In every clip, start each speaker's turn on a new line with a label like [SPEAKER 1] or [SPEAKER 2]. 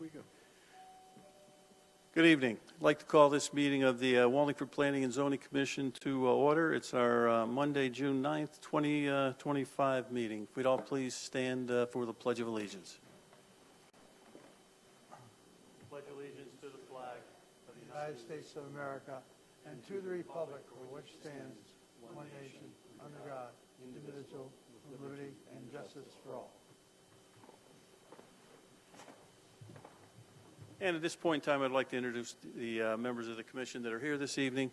[SPEAKER 1] we go. Good evening. I'd like to call this meeting of the Wallingford Planning and Zoning Commission to order. It's our Monday, June 9th, 2025 meeting. If we'd all please stand for the Pledge of Allegiance. Pledge allegiance to the flag of the
[SPEAKER 2] United States of America and to the republic for which stands one nation, under God, indivisible, with liberty and justice for all.
[SPEAKER 1] And at this point in time, I'd like to introduce the members of the commission that are here this evening.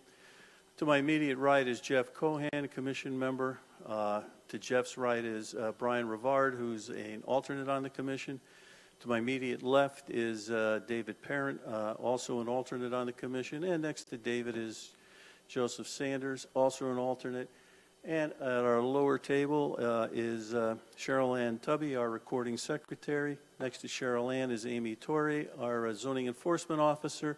[SPEAKER 1] To my immediate right is Jeff Cohan, a commission member. To Jeff's right is Brian Rivard, who's an alternate on the commission. To my immediate left is David Parent, also an alternate on the commission. And next to David is Joseph Sanders, also an alternate. And at our lower table is Cheryl Ann Tubby, our recording secretary. Next to Cheryl Ann is Amy Torrey, our zoning enforcement officer.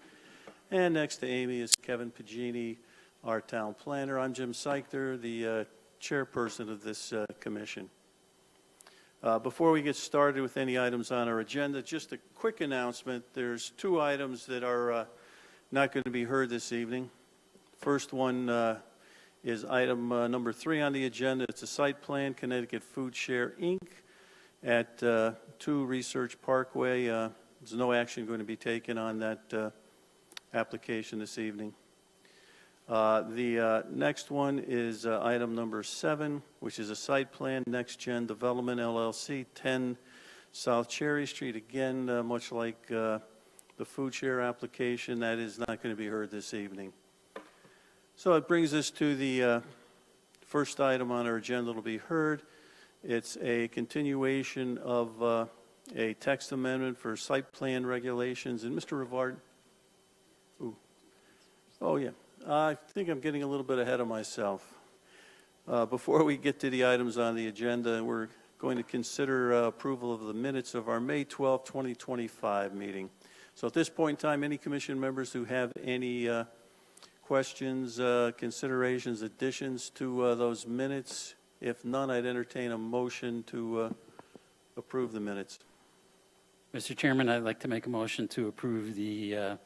[SPEAKER 1] And next to Amy is Kevin Pagini, our town planner. I'm Jim Seichter, the chairperson of this commission. Before we get started with any items on our agenda, just a quick announcement. There's two items that are not going to be heard this evening. First one is item number 3 on the agenda. It's a site plan, Connecticut Food Share, Inc. at 2 Research Parkway. There's no action going to be taken on that application this evening. The next one is item number 7, which is a site plan, Next Gen Development LLC, 10 South Cherry Street. Again, much like the food share application, that is not going to be heard this evening. So it brings us to the first item on our agenda that will be heard. It's a continuation of a text amendment for site plan regulations. And Mr. Rivard, oh yeah, I think I'm getting a little bit ahead of myself. Before we get to the items on the agenda, we're going to consider approval of the minutes of our May 12, 2025 meeting. So at this point in time, any commission members who have any questions, considerations, additions to those minutes? If none, I'd entertain a motion to approve the minutes.
[SPEAKER 3] Mr. Chairman, I'd like to make a motion to approve the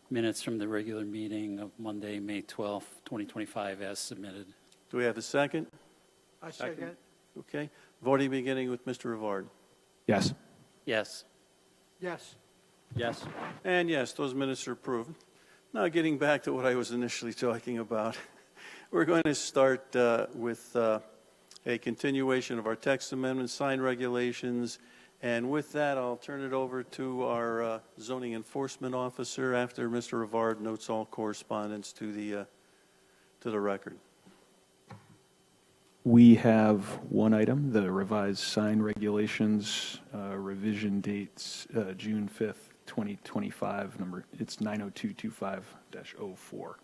[SPEAKER 3] minutes from the regular meeting of Monday, May 12th, 2025 as submitted.
[SPEAKER 1] Do we have a second?
[SPEAKER 2] I second.
[SPEAKER 1] Okay. Voting beginning with Mr. Rivard.
[SPEAKER 4] Yes.
[SPEAKER 3] Yes.
[SPEAKER 2] Yes.
[SPEAKER 4] Yes.
[SPEAKER 1] And yes, those minutes are approved. Now getting back to what I was initially talking about, we're going to start with a continuation of our text amendment, sign regulations, and with that I'll turn it over to our zoning enforcement officer after Mr. Rivard notes all correspondence to the record.
[SPEAKER 4] We have one item, the revised sign regulations, revision dates June 5th, 2025, it's 90225-04.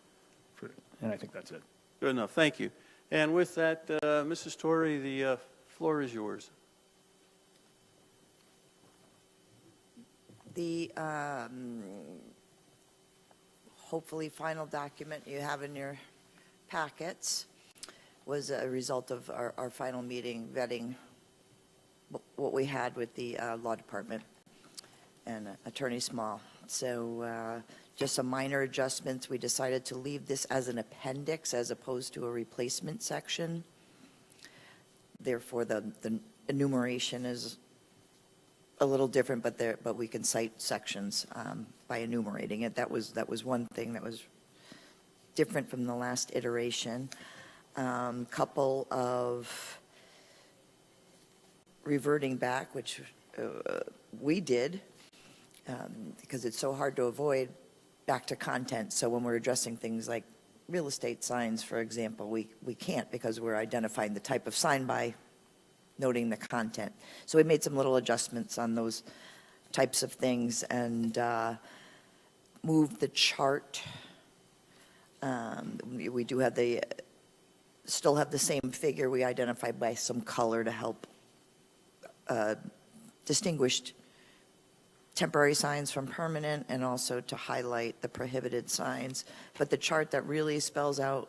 [SPEAKER 4] And I think that's it.
[SPEAKER 1] Good enough. Thank you. And with that, Mrs. Torrey, the floor is yours.
[SPEAKER 5] The hopefully final document you have in your packets was a result of our final meeting vetting what we had with the law department and Attorney Small. So just some minor adjustments. We decided to leave this as an appendix as opposed to a replacement section. Therefore, the enumeration is a little different, but we can cite sections by enumerating it. That was one thing that was different from the last iteration. Couple of reverting back, which we did, because it's so hard to avoid, back to content. So when we're addressing things like real estate signs, for example, we can't because we're identifying the type of sign by noting the content. So we made some little adjustments on those types of things and moved the chart. We do have still have the same figure we identified by some color to help distinguish temporary signs from permanent and also to highlight the prohibited signs. But the chart that really spells out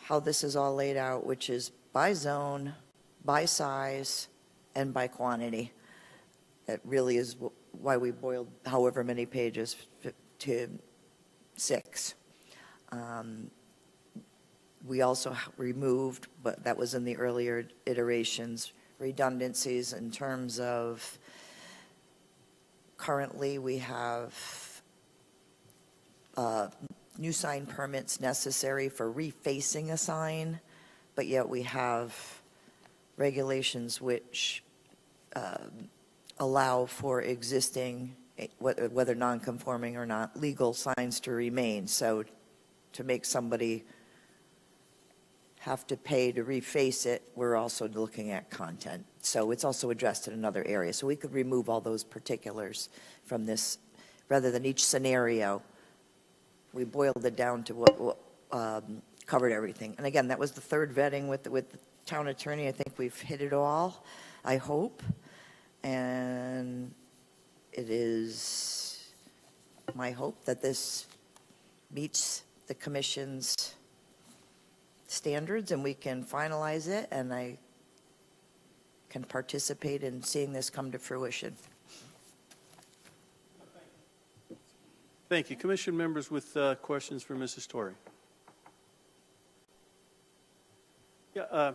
[SPEAKER 5] how this is all laid out, which is by zone, by size, and by quantity. That really is why we boiled however many pages to 6. We also removed, but that was in the earlier iterations, redundancies in terms of currently we have new sign permits necessary for refacing a sign, but yet we have regulations which allow for existing, whether non-conforming or not, legal signs to remain. So to make somebody have to pay to reface it, we're also looking at content. So it's also addressed in another area. So we could remove all those particulars from this, rather than each scenario. We boiled it down to what covered everything. And again, that was the third vetting with the town attorney. I think we've hit it all, I hope. And it is my hope that this meets the commission's standards and we can finalize it, and I can participate in seeing this come to fruition.
[SPEAKER 1] Thank you. Commission members with questions for Mrs. Torrey? Yeah,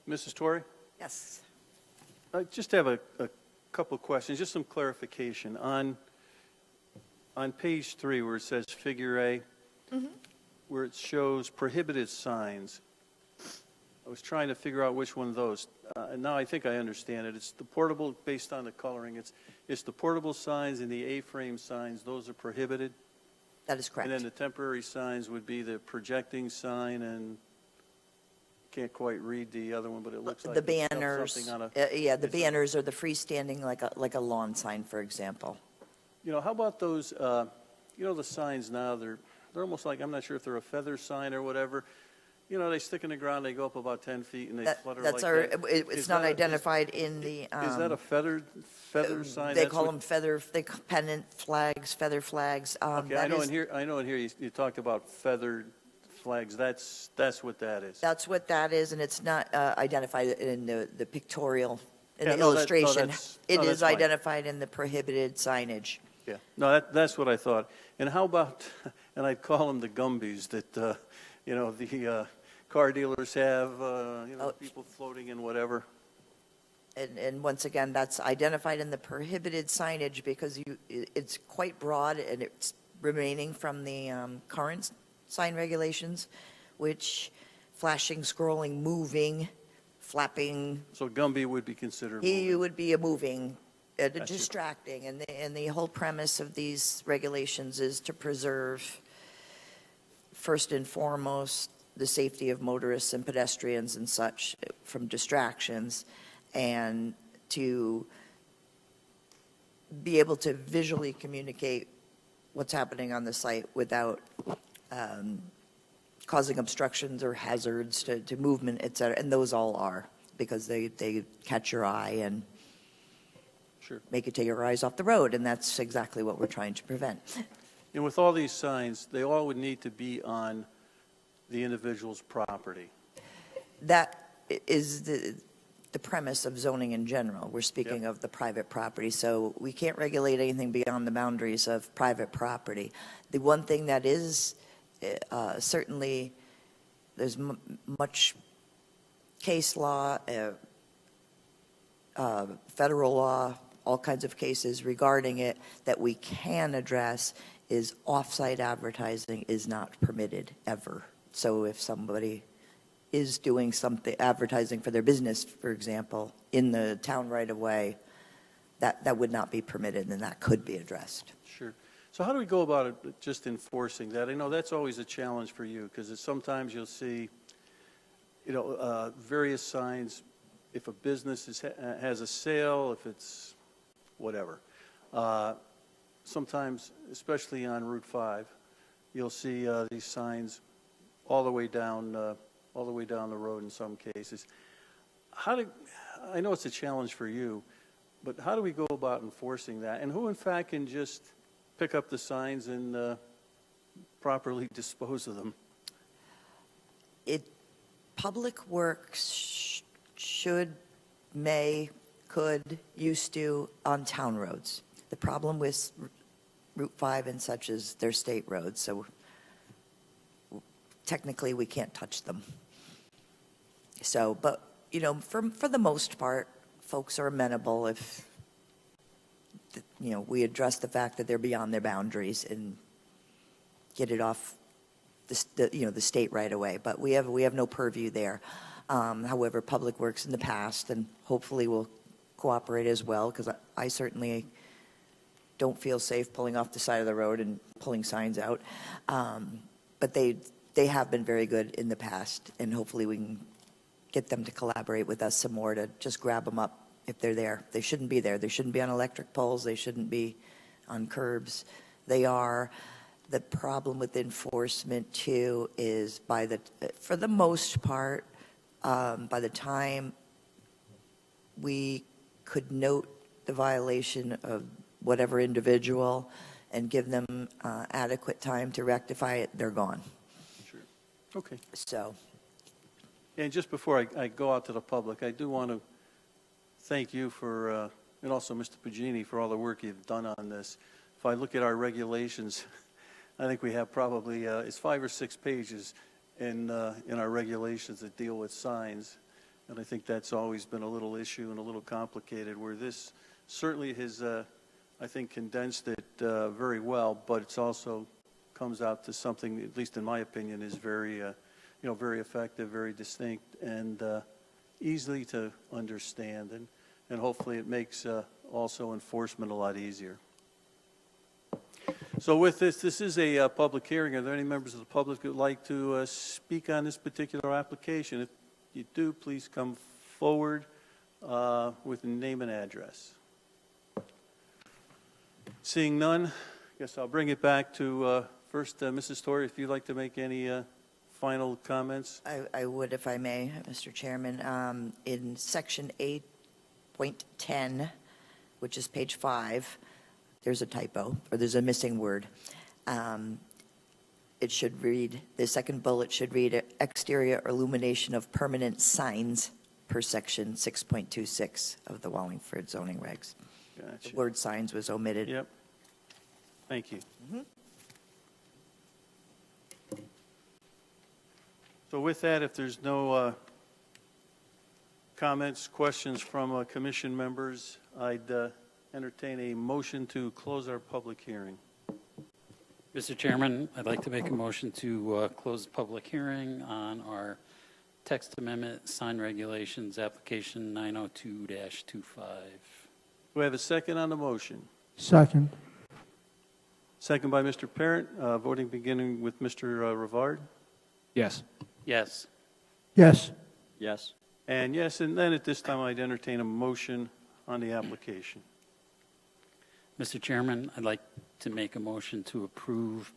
[SPEAKER 1] Mrs. Torrey?
[SPEAKER 5] Yes.
[SPEAKER 1] I just have a couple of questions, just some clarification. On page 3, where it says Figure A, where it shows prohibited signs, I was trying to figure out which one of those. Now I think I understand it. It's the portable, based on the coloring, it's the portable signs and the A-frame signs. Those are prohibited.
[SPEAKER 5] That is correct.
[SPEAKER 1] And then the temporary signs would be the projecting sign, and can't quite read the other one, but it looks like
[SPEAKER 5] the
[SPEAKER 1] it's
[SPEAKER 5] banners,
[SPEAKER 1] something on a,
[SPEAKER 5] yeah, the
[SPEAKER 1] it's a-
[SPEAKER 5] banners are the freestanding, like a lawn sign, for example.
[SPEAKER 1] You know, how about those, you know, the signs now, they're almost like, I'm not sure if they're a feather sign or whatever. You know, they stick in the ground, they go up about 10 feet and they flutter like
[SPEAKER 5] That's
[SPEAKER 1] that.
[SPEAKER 5] it's
[SPEAKER 1] Is
[SPEAKER 5] not
[SPEAKER 1] that a-
[SPEAKER 5] identified in the.
[SPEAKER 1] Is that a feather sign?
[SPEAKER 5] They
[SPEAKER 1] That's
[SPEAKER 5] call
[SPEAKER 1] what-
[SPEAKER 5] them pennant flags, feather flags.
[SPEAKER 1] Okay,
[SPEAKER 5] that
[SPEAKER 1] I know
[SPEAKER 5] is-
[SPEAKER 1] in here you talked about feathered flags. That's what that is.
[SPEAKER 5] That's what that is, and it's not identified in the pictorial, in
[SPEAKER 1] Yeah,
[SPEAKER 5] the
[SPEAKER 1] no,
[SPEAKER 5] illustration. It
[SPEAKER 1] that's
[SPEAKER 5] is
[SPEAKER 1] fine.
[SPEAKER 5] identified in the prohibited signage.
[SPEAKER 1] Yeah, no, that's what I thought. And how about, and I'd call them the Gumbies that, you know, the car dealers have, you know,
[SPEAKER 5] Oh.
[SPEAKER 1] people floating in whatever.
[SPEAKER 5] And once again, that's identified in the prohibited signage because it's quite broad and it's remaining from the current sign regulations, which flashing, scrolling, moving, flapping,
[SPEAKER 1] So Gumby would be considered
[SPEAKER 5] he
[SPEAKER 1] moving.
[SPEAKER 5] would be a moving,
[SPEAKER 1] Gotcha.
[SPEAKER 5] distracting. And the whole premise of these regulations is to preserve, first and foremost, the safety of motorists and pedestrians and such from distractions, and to be able to visually communicate what's happening on the site without causing obstructions or hazards to movement, et cetera. And those all are, because they catch your eye and
[SPEAKER 1] Sure.
[SPEAKER 5] make you take your eyes off the road, and that's exactly what we're trying to prevent.
[SPEAKER 1] And with all these signs, they all would need to be on the individual's property.
[SPEAKER 5] That is the premise of zoning in general. We're speaking of the private property, so we can't regulate anything beyond the boundaries of private property. The one thing that is certainly, there's much case law, federal law, all kinds of cases regarding it that we can address, is off-site advertising is not permitted ever. So if somebody is doing something, advertising for their business, for example, in the town right-of-way, that would not be permitted, and that could be addressed.
[SPEAKER 1] Sure. So how do we go about it, just enforcing that? I know that's always a challenge for you, because sometimes you'll see, you know, various signs, if a business has a sale, if it's whatever. Sometimes, especially on Route 5, you'll see these signs all the way down the road in some cases. I know it's a challenge for you, but how do we go about enforcing that? And who, in fact, can just pick up the signs and properly dispose of them?
[SPEAKER 5] Public Works may could, used to, on town roads. The problem with Route 5 and such is they're state roads, so technically we can't touch them. So, but, you know, for the most part, folks are amenable if, you know, we address the fact that they're beyond their boundaries and get it off the state right away. But we have no purview there. However, Public Works in the past, and hopefully will cooperate as well, because I certainly don't feel safe pulling off the side of the road and pulling signs out. But they have been very good in the past, and hopefully we can get them to collaborate with us some more to just grab them up if they're there. They shouldn't be there. They shouldn't be on electric poles. They shouldn't be on curbs. They are. The problem with enforcement, too, is for the most part, by the time we could note the violation of whatever individual and give them adequate time to rectify it, they're gone.
[SPEAKER 1] Sure. Okay.
[SPEAKER 5] So,
[SPEAKER 1] And just before I go out to the public, I do want to thank you for, and also Mr. Pagini, for all the work you've done on this. If I look at our regulations, I think we have probably, it's 5 or 6 pages in our regulations that deal with signs. And I think that's always been a little issue and a little complicated, where this certainly has, I think, condensed it very well, but it's also comes out to something, at least in my opinion, is very, very effective, very distinct, and easily to understand. And hopefully it makes also enforcement a lot easier. So with this is a public hearing. Are there any members of the public who would like to speak on this particular application? If you do, please come forward with a name and address. Seeing none, I guess I'll bring it back to first Mrs. Torrey, if you'd like to make any final comments.
[SPEAKER 5] I would, if I may, Mr. Chairman. In Section 8.10, which is page 5, there's a typo, or there's a missing word. It should read, the second bullet should read, exterior illumination of permanent signs per section 6.26 of the Wallingford zoning regs.
[SPEAKER 1] Gotcha.
[SPEAKER 5] The word signs was omitted.
[SPEAKER 1] Yep. Thank you. So with that, if there's no comments, questions from commission members, I'd entertain a motion to close our public hearing.
[SPEAKER 3] Mr. Chairman, I'd like to make a motion to close the public hearing on our text amendment sign regulations application 902-25.
[SPEAKER 1] Do we have a second on the motion?
[SPEAKER 2] Second.
[SPEAKER 1] Second by Mr. Parent. Voting beginning with Mr. Rivard.
[SPEAKER 4] Yes.
[SPEAKER 3] Yes.
[SPEAKER 2] Yes.
[SPEAKER 6] Yes.
[SPEAKER 1] And yes, and then at this time I'd entertain a motion on the application.
[SPEAKER 3] Mr. Chairman, I'd like to make a motion to approve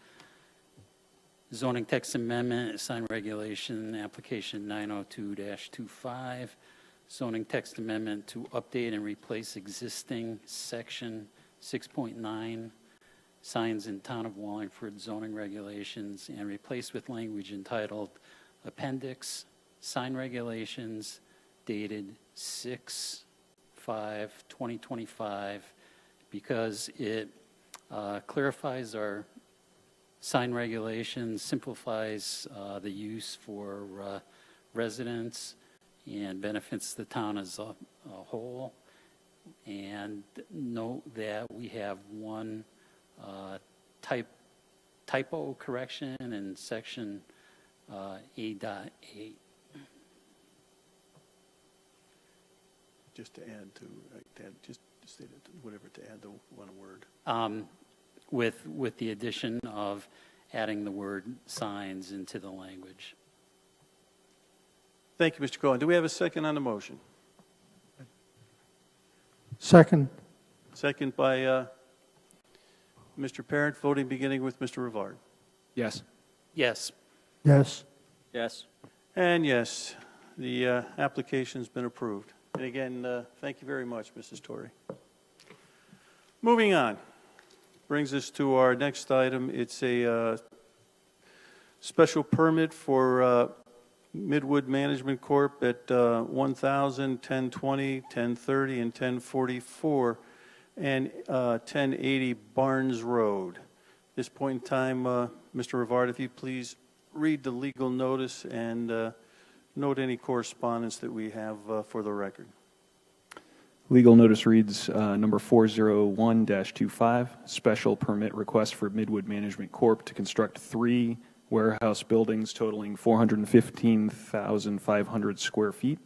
[SPEAKER 3] zoning text amendment sign regulation application 902-25, zoning text amendment to update and replace existing section 6.9 signs in Town of Wallingford zoning regulations and replace with language entitled Appendix Sign Regulations dated 6/5/2025, because it clarifies our sign regulations, simplifies the use for residents, and benefits the town as a whole. And note that we have one typo correction in section A.8.
[SPEAKER 1] Just to add to, just say that, whatever, to add the one word.
[SPEAKER 3] With the addition of adding the word signs into the language.
[SPEAKER 1] Thank you, Mr. Cohen. Do we have a second on the motion?
[SPEAKER 2] Second.
[SPEAKER 1] Second by Mr. Parent. Voting beginning with Mr. Rivard.
[SPEAKER 4] Yes.
[SPEAKER 3] Yes.
[SPEAKER 2] Yes.
[SPEAKER 6] Yes.
[SPEAKER 1] And yes, the application's been approved. And again, thank you very much, Mrs. Torrey. Moving on. Brings us to our next item. It's a special permit for Midwood Management Corp. at 1,000, 1020, 1030, and 1044, and 1080 Barnes Road. At this point in time, Mr. Rivard, if you please read the legal notice and note any correspondence that we have for the record.
[SPEAKER 4] Legal notice reads number 401-25, special permit request for Midwood Management Corp. to construct 3 warehouse buildings totaling 415,500 square feet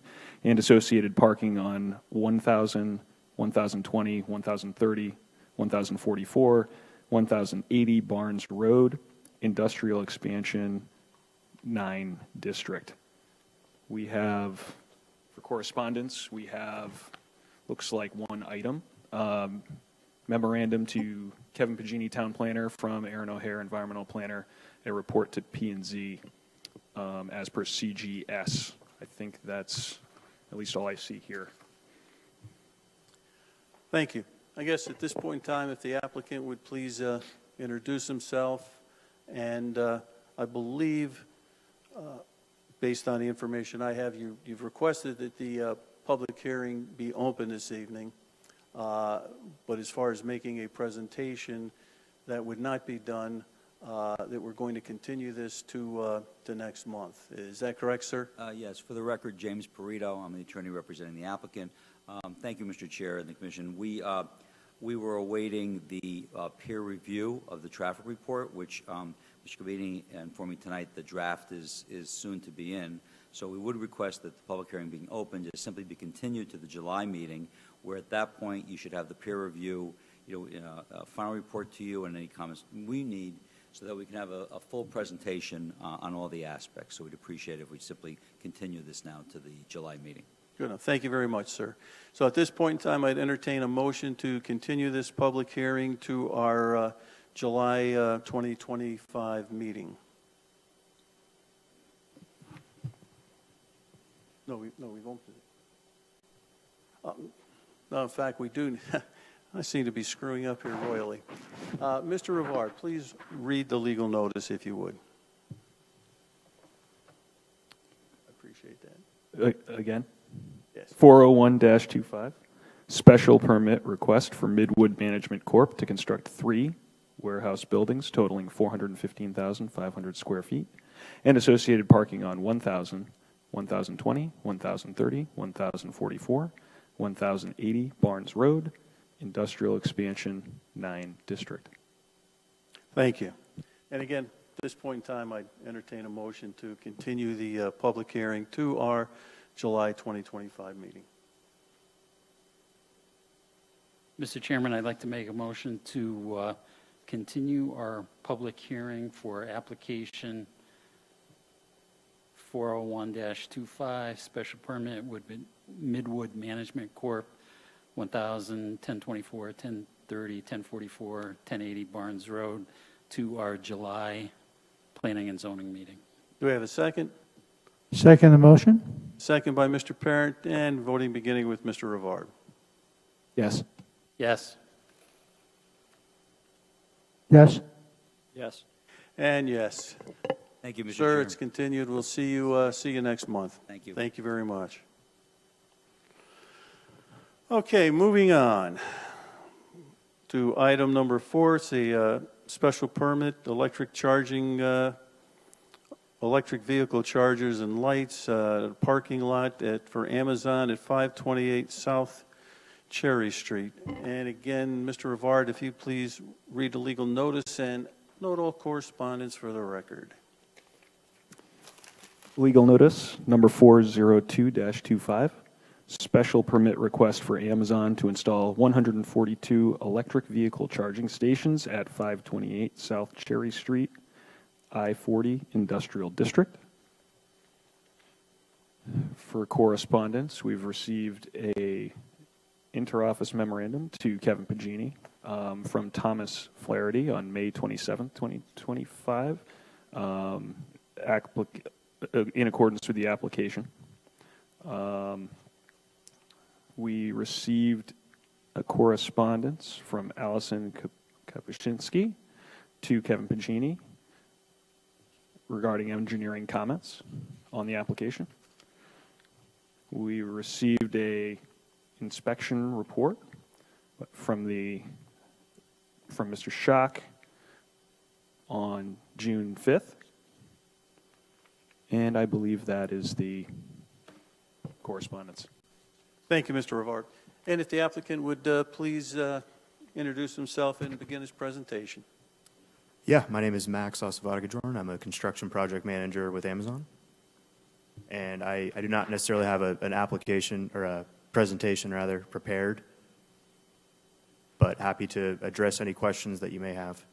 [SPEAKER 4] and associated parking on 1,000, 1,020, 1,030, 1,044, 1,080 Barnes Road, industrial expansion 9 district. We have, for correspondence, we have, looks like 1 item, memorandum to Kevin Pagini, Town Planner, from Aaron O'Hare, Environmental Planner, a report to P&Z as per CGS. I think that's at least all I see here.
[SPEAKER 1] Thank you. I guess at this point in time, if the applicant would please introduce himself, and I believe, based on the information I have, you've requested that the public hearing be open this evening, but as far as making a presentation, that would not be done, that we're going to continue this to next month. Is that correct, sir?
[SPEAKER 6] Yes, for the record, James Perito, I'm the attorney representing the applicant. Thank you, Mr. Chair and the Commission. We were awaiting the peer review of the traffic report, which Mr. Cavini informed me tonight the draft is soon to be in. So we would request that the public hearing being opened to simply be continued to the July meeting, where at that point you should have the peer review, a final report to you and any comments we need, so that we can have a full presentation on all the aspects. So we'd appreciate it if we simply continue this now to the July meeting.
[SPEAKER 1] Good enough. Thank you very much, sir. So at this point in time, I'd entertain a motion to continue this public hearing to our July 2025 meeting. No, we've opened it. No, in fact, we do. I seem to be screwing up here royally. Mr. Rivard, please read the legal notice, if you would. I appreciate that.
[SPEAKER 4] Again?
[SPEAKER 1] Yes.
[SPEAKER 4] 401-25, special permit request for Midwood Management Corp. to construct 3 warehouse buildings totaling 415,500 square feet and associated parking on 1,000, 1,020, 1,030, 1,044, 1,080 Barnes Road, industrial expansion 9 district.
[SPEAKER 1] Thank you. And again, at this point in time, I entertain a motion to continue the public hearing to our July 2025 meeting.
[SPEAKER 3] Mr. Chairman, I'd like to make a motion to continue our public hearing for application 401-25, special permit with Midwood Management Corp., 1,000, 1024, 1030, 1044, 1080 Barnes Road, to our July Planning and Zoning meeting.
[SPEAKER 1] Do we have a second?
[SPEAKER 2] Second the motion?
[SPEAKER 1] Second by Mr. Parent, and voting beginning with Mr. Rivard.
[SPEAKER 4] Yes.
[SPEAKER 3] Yes.
[SPEAKER 2] Yes.
[SPEAKER 6] Yes.
[SPEAKER 1] And yes.
[SPEAKER 6] Thank you, Mr.
[SPEAKER 1] Sir,
[SPEAKER 6] Chairman.
[SPEAKER 1] it's continued. We'll see you next month.
[SPEAKER 6] Thank you.
[SPEAKER 1] Thank you very much. Okay, moving on to item number 4. It's a special permit, electric vehicle chargers and lights, parking lot for Amazon at 528 South Cherry Street. And again, Mr. Rivard, if you please read the legal notice and note all correspondence for the record.
[SPEAKER 4] Legal notice number 402-25, special permit request for Amazon to install 142 electric vehicle charging stations at 528 South Cherry Street, I-40 Industrial District. For correspondence, we've received a interoffice memorandum to Kevin Pagini from Thomas Flaherty on May 27th, 2025, in accordance with the application. We received a correspondence from Allison Kapuscinski to Kevin Pagini regarding engineering comments. on the application. We received a inspection report from Mr. Schott on June 5th, and I believe that is the correspondence.
[SPEAKER 1] Thank you, Mr. Rivard. And if the applicant would please introduce himself and begin his presentation.
[SPEAKER 7] Yeah, my name is Max Osavada-Gadrorn. I'm a construction project manager with Amazon. And I do not necessarily have an application or a presentation, rather, prepared, but happy to address any questions that you may have.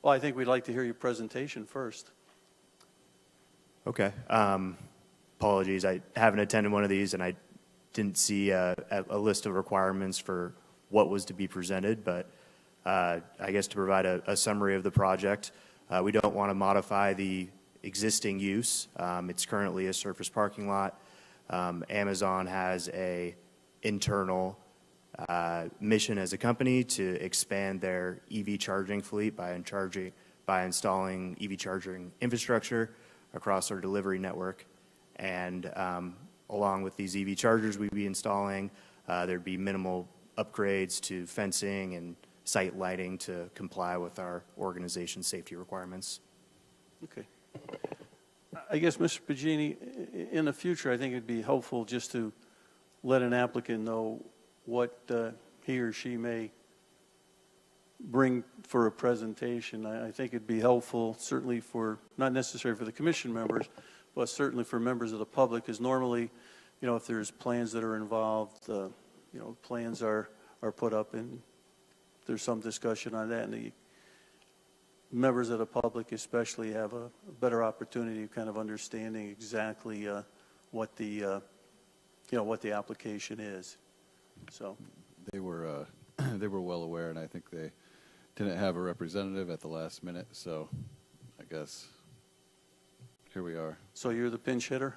[SPEAKER 1] Well, I think we'd like to hear your presentation first.
[SPEAKER 7] Okay. Apologies. I haven't attended one of these, and I didn't see a list of requirements for what was to be presented, but I guess to provide a summary of the project, we don't want to modify the existing use. It's currently a surface parking lot. Amazon has a internal mission as a company to expand their EV charging fleet by installing EV charging infrastructure across our delivery network. And along with these EV chargers we'd be installing, there'd be minimal upgrades to fencing and site lighting to comply with our organization's safety requirements.
[SPEAKER 1] Okay. I guess, Mr. Pagini, in the future, I think it'd be helpful just to let an applicant know what he or she may bring for a presentation. I think it'd be helpful, certainly for, not necessarily for the commission members, but certainly for members of the public, because normally, you know, if there's plans that are involved, you know, plans are put up and there's some discussion on that, and the members of the public especially have a better opportunity of kind of understanding exactly what the, you know, what the application is. So
[SPEAKER 8] They were well aware, and I think they didn't have a representative at the last minute, so I guess here we are.
[SPEAKER 1] So you're the pinch hitter?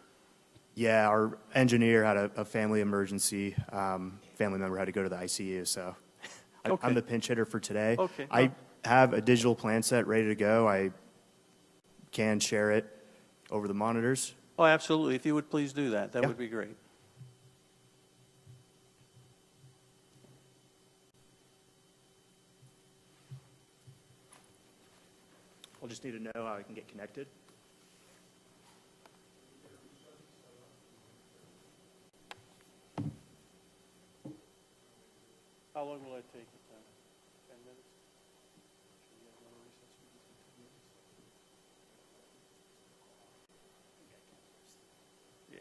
[SPEAKER 7] Yeah, our engineer had a family emergency. Family member had to go to the ICU, so
[SPEAKER 1] Okay.
[SPEAKER 7] I'm the pinch hitter for today.
[SPEAKER 1] Okay.
[SPEAKER 7] I have a digital plan set ready to go. I can share it over the monitors.
[SPEAKER 1] Oh, absolutely. If you would please do that, that
[SPEAKER 7] Yeah.
[SPEAKER 1] would be great.
[SPEAKER 7] I'll just need to know how I can get connected.
[SPEAKER 1] How long will that take you, Tom? 10 minutes? Yeah.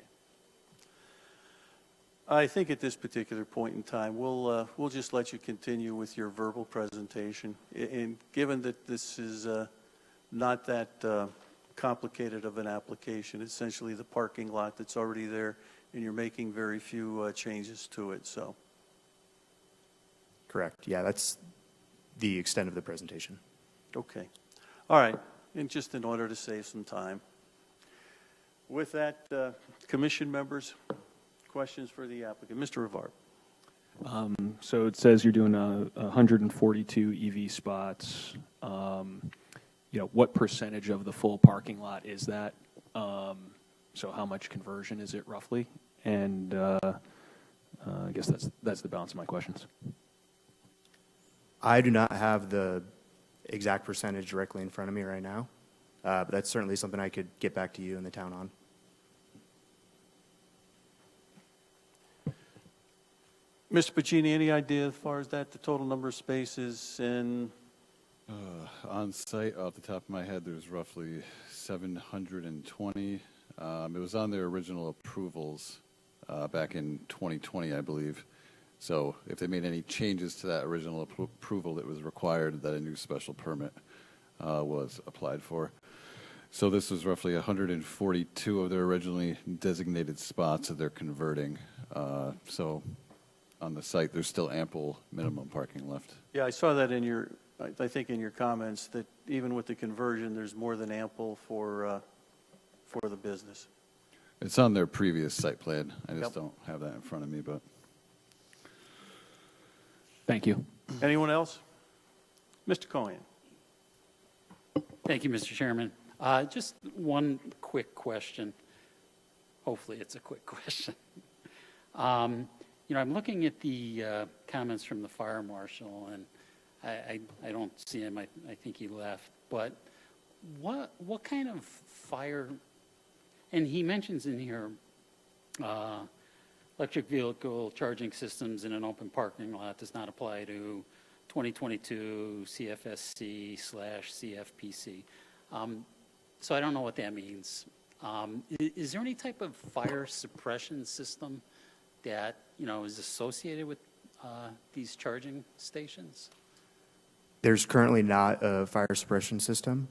[SPEAKER 1] I think at this particular point in time, we'll just let you continue with your verbal presentation. And given that this is not that complicated of an application, essentially the parking lot that's already there, and you're making very few changes to it, so.
[SPEAKER 7] Correct. Yeah, that's the extent of the presentation.
[SPEAKER 1] Okay. All right. And just in order to save some time. With that, commission members, questions for the applicant. Mr. Rivard.
[SPEAKER 4] So it says you're doing 142 EV spots. You know, what percentage of the full parking lot is that? So how much conversion is it roughly? And I guess that's the balance of my questions.
[SPEAKER 7] I do not have the exact percentage directly in front of me right now, but that's certainly something I could get back to you and the town on.
[SPEAKER 1] Mr. Pacini, any idea as far as that, the total number of spaces and
[SPEAKER 8] On site, off the top of my head, there's roughly 720. It was on their original approvals back in 2020, I believe. So if they made any changes to that original approval, it was required that a new special permit was applied for. So this was roughly 142 of their originally designated spots that they're converting. So on the site, there's still ample minimum parking left.
[SPEAKER 1] yeah, I saw that in your, I think in your comments, that even with the conversion, there's more than ample for the business.
[SPEAKER 8] It's on their previous site plan. I just
[SPEAKER 1] Yep.
[SPEAKER 8] don't have that in front of me, but.
[SPEAKER 4] Thank you.
[SPEAKER 1] Anyone else? Mr. Cohen.
[SPEAKER 3] Thank you, Mr. Chairman. Just one quick question. hopefully it's a quick question. I'm looking at the comments from the fire marshal, and I don't see him. I think he left. But what kind of fire? And he mentions in here electric vehicle charging systems in an open parking lot does not apply to 2022 CFSC/CFPC. So I don't know what that means. Is there any type of fire suppression system that is associated with these charging stations?
[SPEAKER 7] There's currently not a fire suppression system,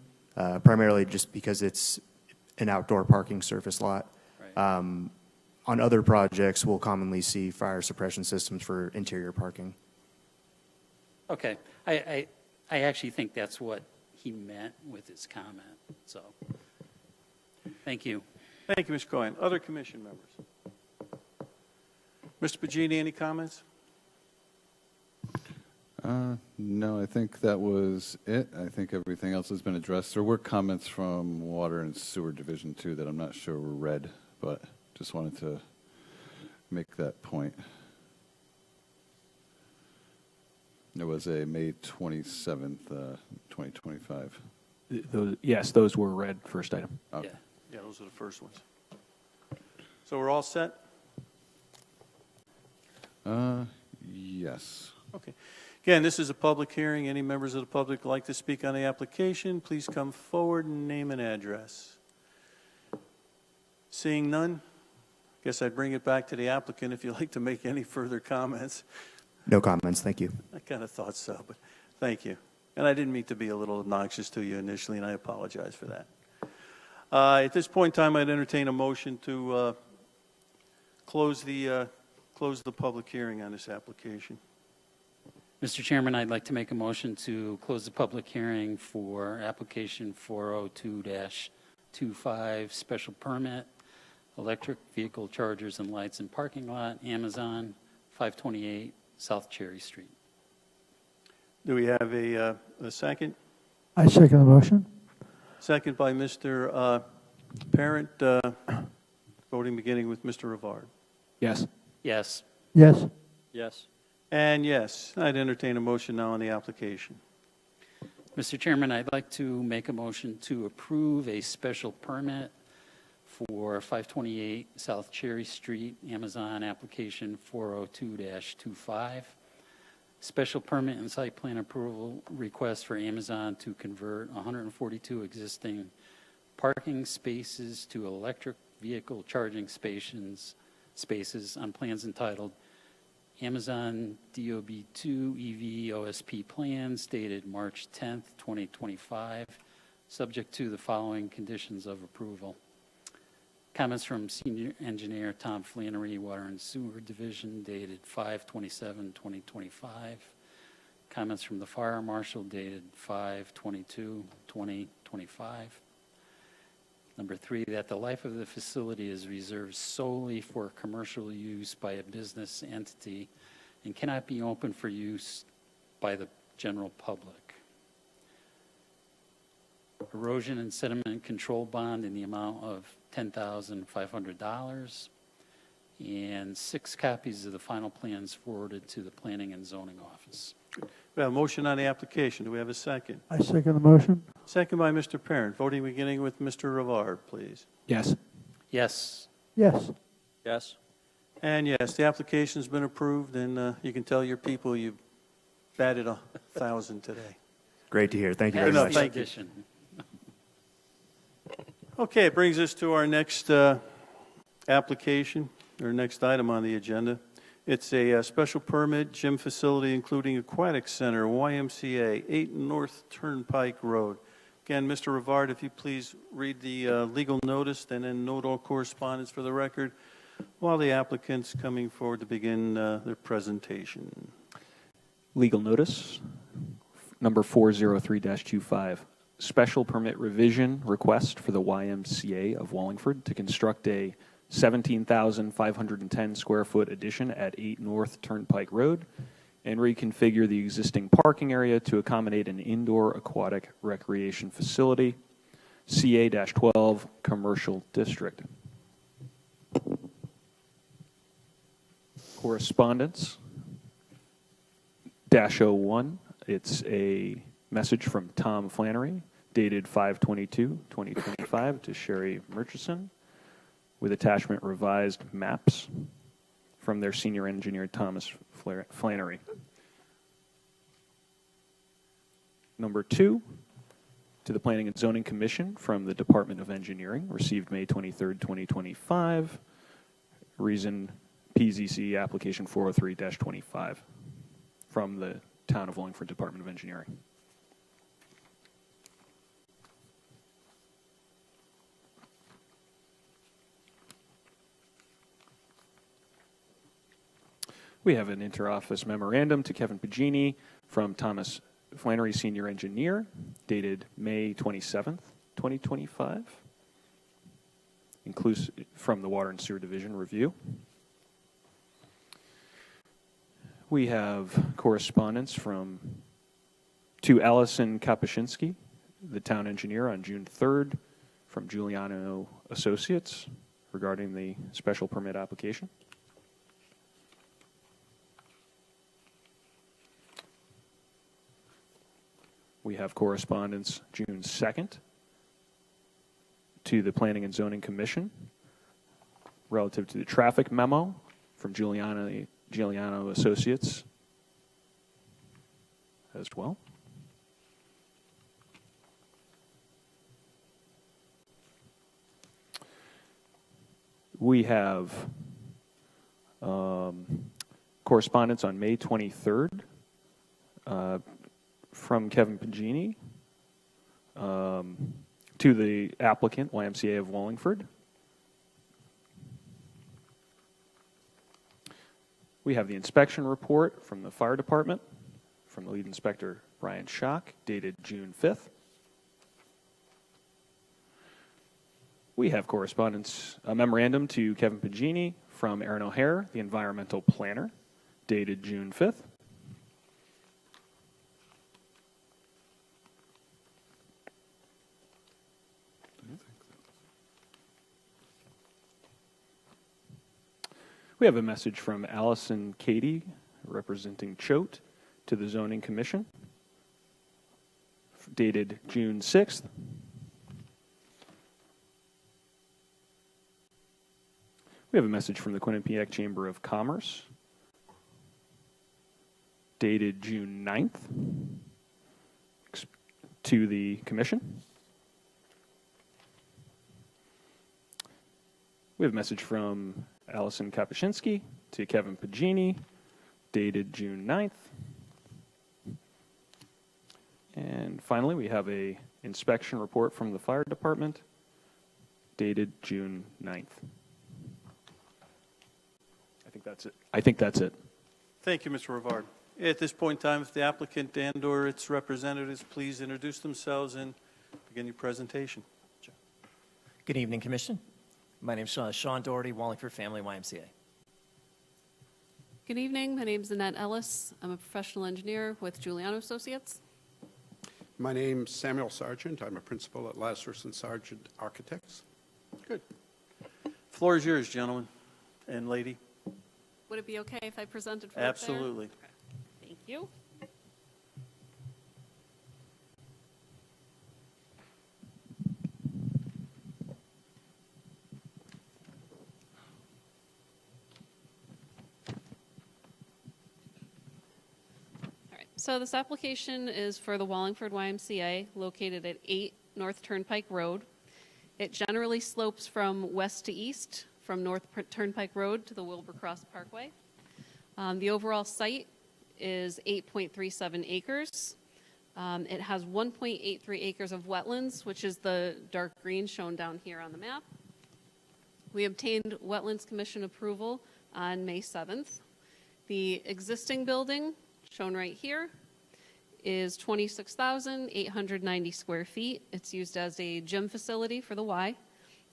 [SPEAKER 7] primarily just because it's an outdoor parking surface lot.
[SPEAKER 3] Right.
[SPEAKER 7] On other projects, we'll commonly see fire suppression systems for interior parking.
[SPEAKER 3] Okay. I actually think that's what he meant with his comment. So, thank you.
[SPEAKER 1] Thank you, Mr. Cohen. Other commission members? Mr. Pagini, any comments?
[SPEAKER 8] No, I think that was it. I think everything else has been addressed. There were comments from Water and Sewer Division, too, that I'm not sure were read, but just wanted to make that point. There was a May 27th, 2025.
[SPEAKER 4] Yes, those were read, first item.
[SPEAKER 8] Okay.
[SPEAKER 3] Yeah.
[SPEAKER 1] Yeah, those are the first ones. So we're all set?
[SPEAKER 8] Yes.
[SPEAKER 1] Okay. Again, this is a public hearing. Any members of the public like to speak on the application, please come forward and name and address. Seeing none, guess I'd bring it back to the applicant if you'd like to make any further comments.
[SPEAKER 7] No comments, thank you.
[SPEAKER 1] I kind of thought so, but thank you. And I didn't mean to be a little obnoxious to you initially, and I apologize for that. At this point in time, I'd entertain a motion to close the public hearing on this application.
[SPEAKER 3] Mr. Chairman, I'd like to make a motion to close the public hearing for application 402-25, special permit, electric vehicle chargers and lights in parking lot, Amazon, 528 South Cherry Street.
[SPEAKER 1] Do we have a second?
[SPEAKER 2] I second the motion.
[SPEAKER 1] Second by Mr. Parent, voting beginning with Mr. Rivard.
[SPEAKER 4] Yes.
[SPEAKER 3] Yes.
[SPEAKER 2] Yes.
[SPEAKER 1] Yes. And yes, I'd entertain a motion now on the application.
[SPEAKER 3] Mr. Chairman, I'd like to make a motion to approve a special permit for 528 South Cherry Street, Amazon application 402-25. Special permit and site plan approval request for Amazon to convert 142 existing parking spaces to electric vehicle charging spaces on plans entitled Amazon DOB2 EV OSP plans dated March 10th, 2025, subject to the following conditions of approval. Comments from Senior Engineer Tom Flannery, Water and Sewer Division, dated 5/27/2025. Comments from the Fire Marshal, dated 5/22/2025. Number 3, that the life of the facility is reserved solely for commercial use by a business entity and cannot be open for use by the general public. Erosion and sediment control bond in the amount of $10,500, and 6 copies of the final plans forwarded to the Planning and Zoning Office.
[SPEAKER 1] We have a motion on the application. Do we have a second?
[SPEAKER 2] I second the motion.
[SPEAKER 1] Second by Mr. Parent. Voting beginning with Mr. Rivard, please.
[SPEAKER 4] Yes.
[SPEAKER 3] Yes.
[SPEAKER 2] Yes.
[SPEAKER 1] Yes. And yes, the application's been approved, and you can tell your people you batted 1,000 today.
[SPEAKER 7] Great to hear. Thank you
[SPEAKER 3] That's
[SPEAKER 7] very
[SPEAKER 1] enough.
[SPEAKER 7] much.
[SPEAKER 3] the
[SPEAKER 1] Thank you.
[SPEAKER 3] addition.
[SPEAKER 1] Okay, it brings us to our next application, or next item on the agenda. It's a special permit gym facility including aquatic center, YMCA, 8 North Turnpike Road. Again, Mr. Rivard, if you please read the legal notice and then note all correspondence for the record while the applicant's coming forward to begin their presentation.
[SPEAKER 4] Legal notice, number 403-25. Special permit revision request for the YMCA of Wallingford to construct a 17,510 square foot addition at 8 North Turnpike Road and reconfigure the existing parking area to accommodate an indoor aquatic recreation facility, CA-12 Commercial District. correspondence. -01, it's a message from Tom Flannery, dated 5/22/2025 to Sherry Murchison, with attachment revised maps from their senior engineer, Thomas Flannery. Number 2, to the Planning and Zoning Commission from the Department of Engineering, received May 23rd, 2025. Reason PZC application 403-25 from the Town of Wallingford Department of Engineering. We have an interoffice memorandum to Kevin Pagini from Thomas Flannery, Senior Engineer, dated May 27th, 2025, inclusive from the Water and Sewer Division review. We have correspondence to Allison Kapuscinski, the town engineer, on June 3rd, from Giuliano Associates regarding the special permit application. We have correspondence June 2nd to the Planning and Zoning Commission relative to the traffic memo from Giuliano Associates as well. We have correspondence on May 23rd from Kevin Pagini to the applicant, YMCA of Wallingford. We have the inspection report from the fire department from the lead inspector, Brian Schott, dated June 5th. We have correspondence, a memorandum to Kevin Pagini from Aaron O'Hare, the environmental planner, dated June 5th. We have a message from Allison Cady, representing Schott, to the Zoning Commission, dated June 6th. We have a message from the Quinnipiac Chamber of Commerce, dated June 9th, to the Commission. We have a message from Allison Kapuscinski to Kevin Pagini, dated June 9th. And finally, we have a inspection report from the fire department, dated June 9th. I think that's it.
[SPEAKER 1] Thank you, Mr. Rivard. At this point in time, if the applicant and/or its representatives please introduce themselves and begin your presentation.
[SPEAKER 9] Good evening, Commission. My name is Sean Doherty, Wallingford Family YMCA.
[SPEAKER 10] Good evening. My name is Annette Ellis. I'm a professional engineer with Giuliano Associates.
[SPEAKER 11] My name's Samuel Sargent. I'm a principal at Lazarus and Sargent Architects.
[SPEAKER 1] Good. Floor is yours, gentlemen and lady.
[SPEAKER 10] Would it be okay if I presented from
[SPEAKER 1] Absolutely.
[SPEAKER 10] up there? Thank you. So this application is for the Wallingford YMCA, located at 8 North Turnpike Road. It generally slopes from west to east, from North Turnpike Road to the Wilbur Cross Parkway. The overall site is 8.37 acres. It has 1.83 acres of wetlands, which is the dark green shown down here on the map. We obtained Wetlands Commission approval on May 7th. The existing building, shown right here, is 26,890 square feet. It's used as a gym facility for the Y.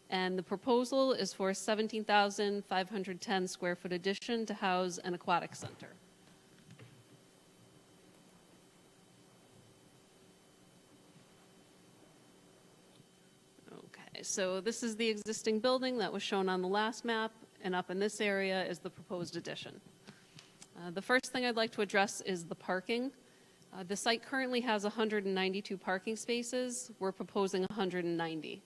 [SPEAKER 10] And the proposal is for a 17,510 square foot addition to house an aquatic center. Okay, so this is the existing building that was shown on the last map, and up in this area is the proposed addition. The first thing I'd like to address is the parking. The site currently has 192 parking spaces. We're proposing 190.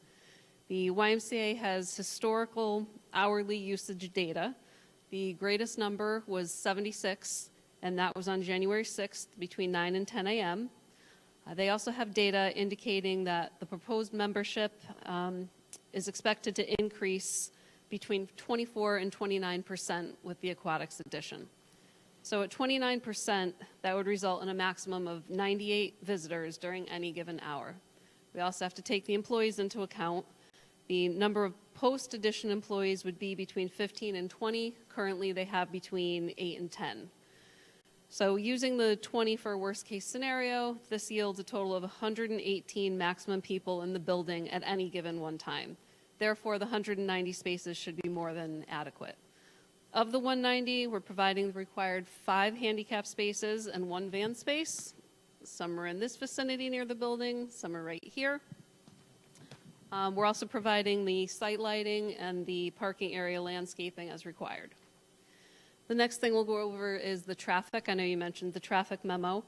[SPEAKER 10] The YMCA has historical hourly usage data. The greatest number was 76, and that was on January 6th between 9 and 10 a.m. They also have data indicating that the proposed membership is expected to increase between 24 and 29% with the aquatics addition. So at 29%, that would result in a maximum of 98 visitors during any given hour. We also have to take the employees into account. The number of post-addition employees would be between 15 and 20. Currently, they have between 8 and 10. So using the 20 for a worst-case scenario, this yields a total of 118 maximum people in the building at any given one time. Therefore, the 190 spaces should be more than adequate. Of the 190, we're providing the required 5 handicap spaces and 1 van space. Some are in this vicinity near the building, some are right here. We're also providing the site lighting and the parking area landscaping as required. The next thing we'll go over is the traffic. I know you mentioned the traffic memo.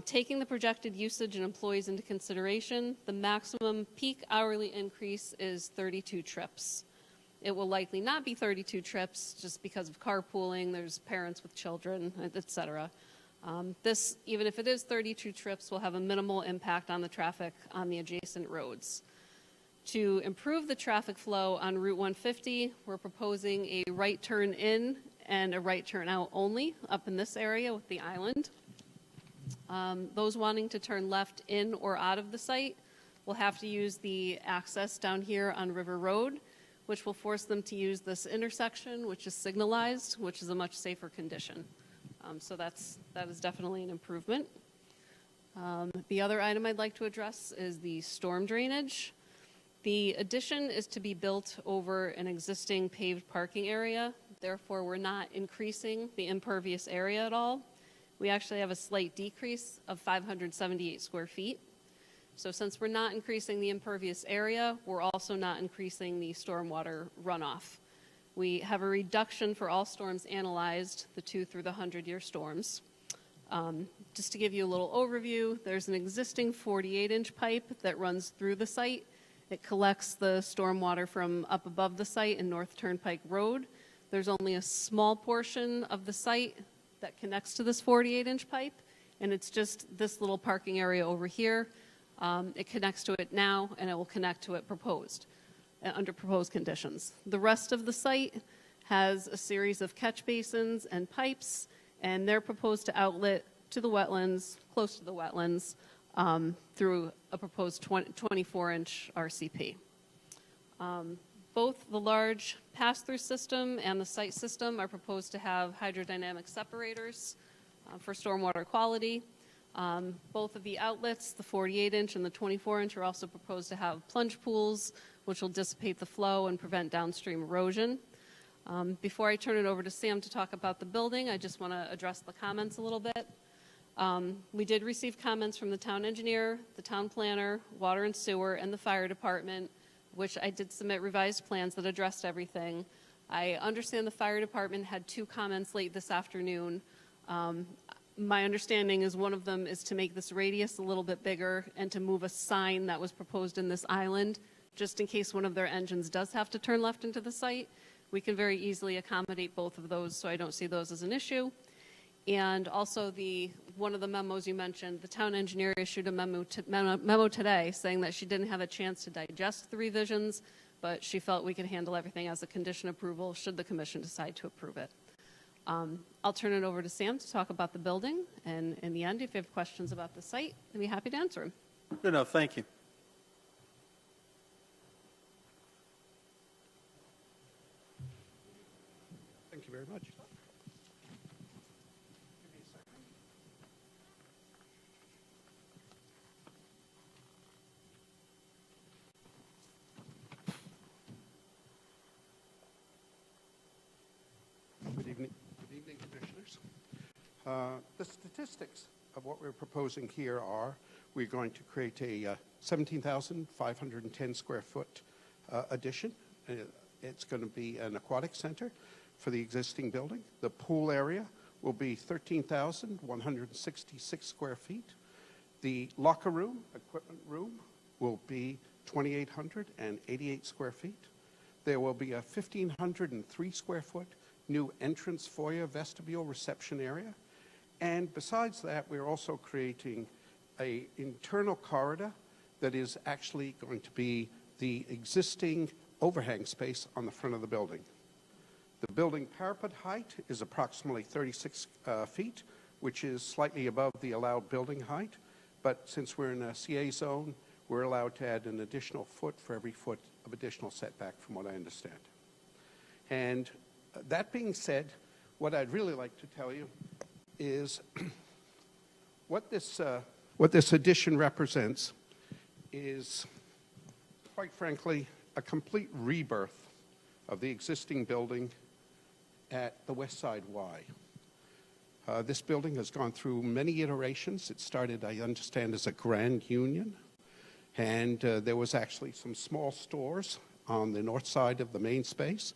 [SPEAKER 10] Taking the projected usage and employees into consideration, the maximum peak hourly increase is 32 trips. It will likely not be 32 trips just because of carpooling, there's parents with children, et cetera. This, even if it is 32 trips, will have a minimal impact on the traffic on the adjacent roads. To improve the traffic flow on Route 150, we're proposing a right turn in and a right turn out only up in this area with the island. Those wanting to turn left in or out of the site will have to use the access down here on River Road, which will force them to use this intersection, which is signalized, which is a much safer condition. So that is definitely an improvement. The other item I'd like to address is the storm drainage. The addition is to be built over an existing paved parking area. Therefore, we're not increasing the impervious area at all. We actually have a slight decrease of 578 square feet. So since we're not increasing the impervious area, we're also not increasing the stormwater runoff. We have a reduction for all storms analyzed, the 2 through the 100-year storms. Just to give you a little overview, there's an existing 48-inch pipe that runs through the site. It collects the stormwater from up above the site in North Turnpike Road. There's only a small portion of the site that connects to this 48-inch pipe, and it's just this little parking area over here. It connects to it now, and it will connect to it under proposed conditions. The rest of the site has a series of catch basins and pipes, and they're proposed to outlet to the wetlands, close to the wetlands, through a proposed 24-inch RCP. Both the large pass-through system and the site system are proposed to have hydrodynamic separators for stormwater quality. Both of the outlets, the 48-inch and the 24-inch, are also proposed to have plunge pools, which will dissipate the flow and prevent downstream erosion. Before I turn it over to Sam to talk about the building, I just want to address the comments a little bit. We did receive comments from the town engineer, the town planner, water and sewer, and the fire department, which I did submit revised plans that addressed everything. I understand the fire department had 2 comments late this afternoon. My understanding is one of them is to make this radius a little bit bigger and to move a sign that was proposed in this island, just in case one of their engines does have to turn left into the site. We can very easily accommodate both of those, so I don't see those as an issue. And also one of the memos you mentioned, the town engineer issued a memo today saying that she didn't have a chance to digest the revisions, but she felt we could handle everything as a condition approval should the commission decide to approve it. I'll turn it over to Sam to talk about the building, and in the end, if you have questions about the site, I'd be happy to answer them.
[SPEAKER 1] Good enough, thank you.
[SPEAKER 11] Thank you very much. Good evening, Commissioners. The statistics of what we're proposing here are we're going to create a 17,510 square foot addition. It's going to be an aquatic center for the existing building. The pool area will be 13,166 square feet. The locker room, equipment room, will be 2,888 square feet. There will be a 1,503 square foot new entrance foyer, vestibule, reception area. And besides that, we're also creating an internal corridor that is actually going to be the existing overhang space on the front of the building. The building parapet height is approximately 36 feet, which is slightly above the allowed building height. But since we're in a CA zone, we're allowed to add an additional foot for every foot of additional setback, from what I understand. And that being said, what I'd really like to tell you is what this addition represents is, quite frankly, a complete rebirth of the existing building at the West Side Y. This building has gone through many iterations. It started, I understand, as a Grand Union, and there was actually some small stores on the north side of the main space,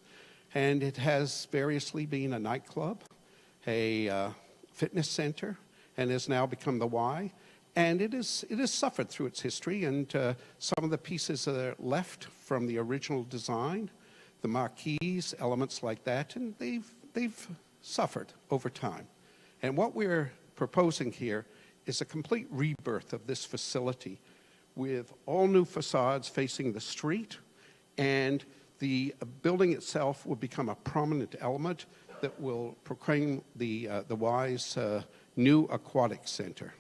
[SPEAKER 11] and it has variously been a nightclub, a fitness center, and has now become the Y. And it has suffered through its history, and some of the pieces that are left from the original design, the marquees, elements like that, and they've suffered over time. And what we're proposing here is a complete rebirth of this facility with all new facades facing the street, and the building itself will become a prominent element that will proclaim the Y's new aquatic center.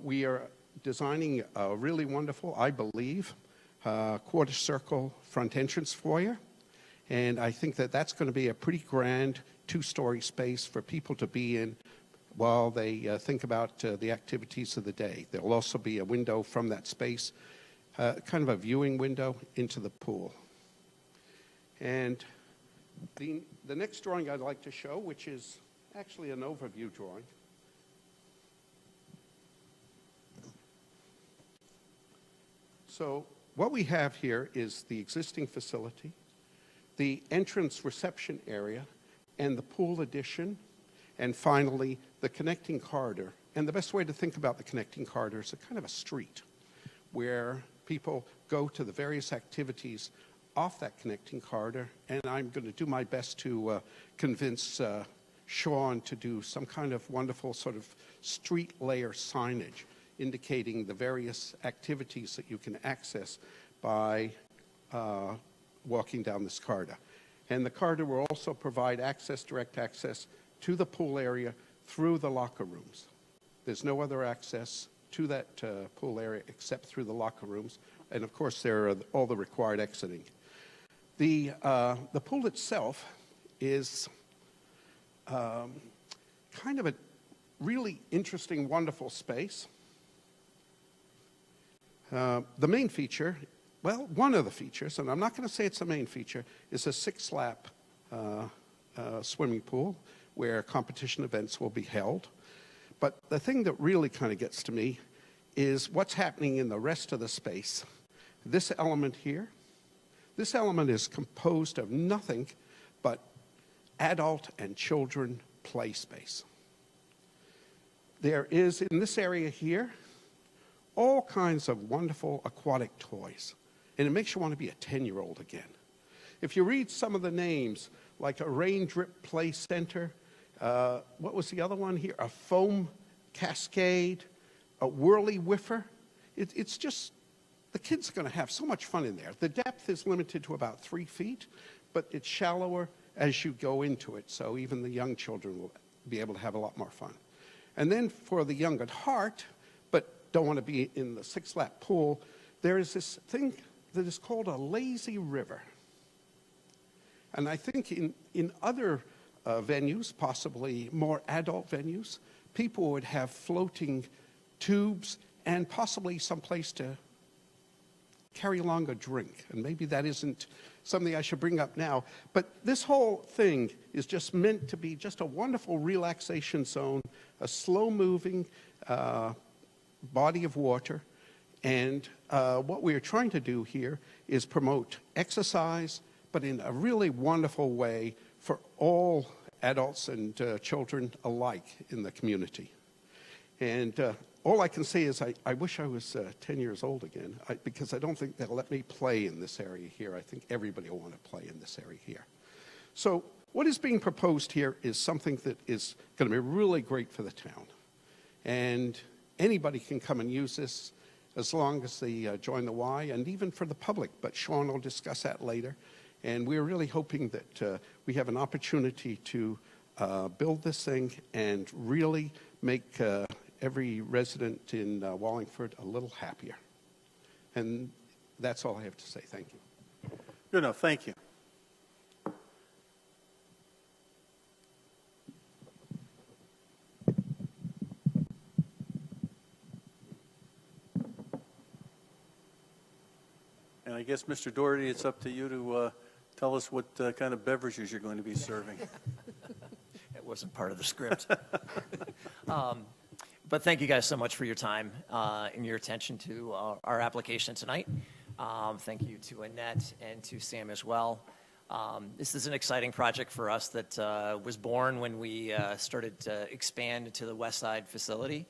[SPEAKER 11] We are designing a really wonderful, I believe, quarter circle front entrance foyer, and I think that that's going to be a pretty grand two-story space for people to be in while they think about the activities of the day. There will also be a window from that space, kind of a viewing window into the pool. And the next drawing I'd like to show, which is actually an overview drawing. So what we have here is the existing facility, the entrance reception area, and the pool addition, and finally the connecting corridor. And the best way to think about the connecting corridor is a kind of a street where people go to the various activities off that connecting corridor, and I'm going to do my best to convince Sean to do some kind of wonderful sort of street layer signage indicating the various activities that you can access by walking down this corridor. And the corridor will also provide access, direct access, to the pool area through the locker rooms. There's no other access to that pool area except through the locker rooms. And of course, there are all the required exiting. The pool itself is kind of a really interesting, wonderful space. The main feature, well, one of the features, and I'm not going to say it's the main feature, is a 6-lap swimming pool where competition events will be held. But the thing that really kind of gets to me is what's happening in the rest of the space. This element here, this element is composed of nothing but adult and children play space. There is, in this area here, all kinds of wonderful aquatic toys. And it makes you want to be a 10-year-old again. If you read some of the names, like a rain drip play center, what was the other one here? A foam cascade, a whirly whiffer. It's just, the kids are going to have so much fun in there. The depth is limited to about 3 feet, but it's shallower as you go into it, so even the young children will be able to have a lot more fun. And then for the young at heart, but don't want to be in the 6-lap pool, there is this thing that is called a lazy river. And I think in other venues, possibly more adult venues, people would have floating tubes and possibly some place to carry along a drink. And maybe that isn't something I should bring up now. But this whole thing is just meant to be just a wonderful relaxation zone, a slow-moving body of water. And what we are trying to do here is promote exercise, but in a really wonderful way for all adults and children alike in the community. And all I can say is I wish I was 10 years old again, because I don't think they'll let me play in this area here. I think everybody will want to play in this area here. So what is being proposed here is something that is going to be really great for the town. And anybody can come and use this as long as they join the Y, and even for the public. But Sean will discuss that later. And we're really hoping that we have an opportunity to build this thing and really make every resident in Wallingford a little happier. And that's all I have to say. Thank you.
[SPEAKER 1] Good enough. Thank you. And I guess, Mr. Doherty, it's up to you to tell us what kind of beverages you're going to be serving.
[SPEAKER 9] It wasn't part of the script. But thank you guys so much for your time and your attention to our application tonight. Thank you to Annette and to Sam as well. This is an exciting project for us that was born when we started to expand to the West Side facility.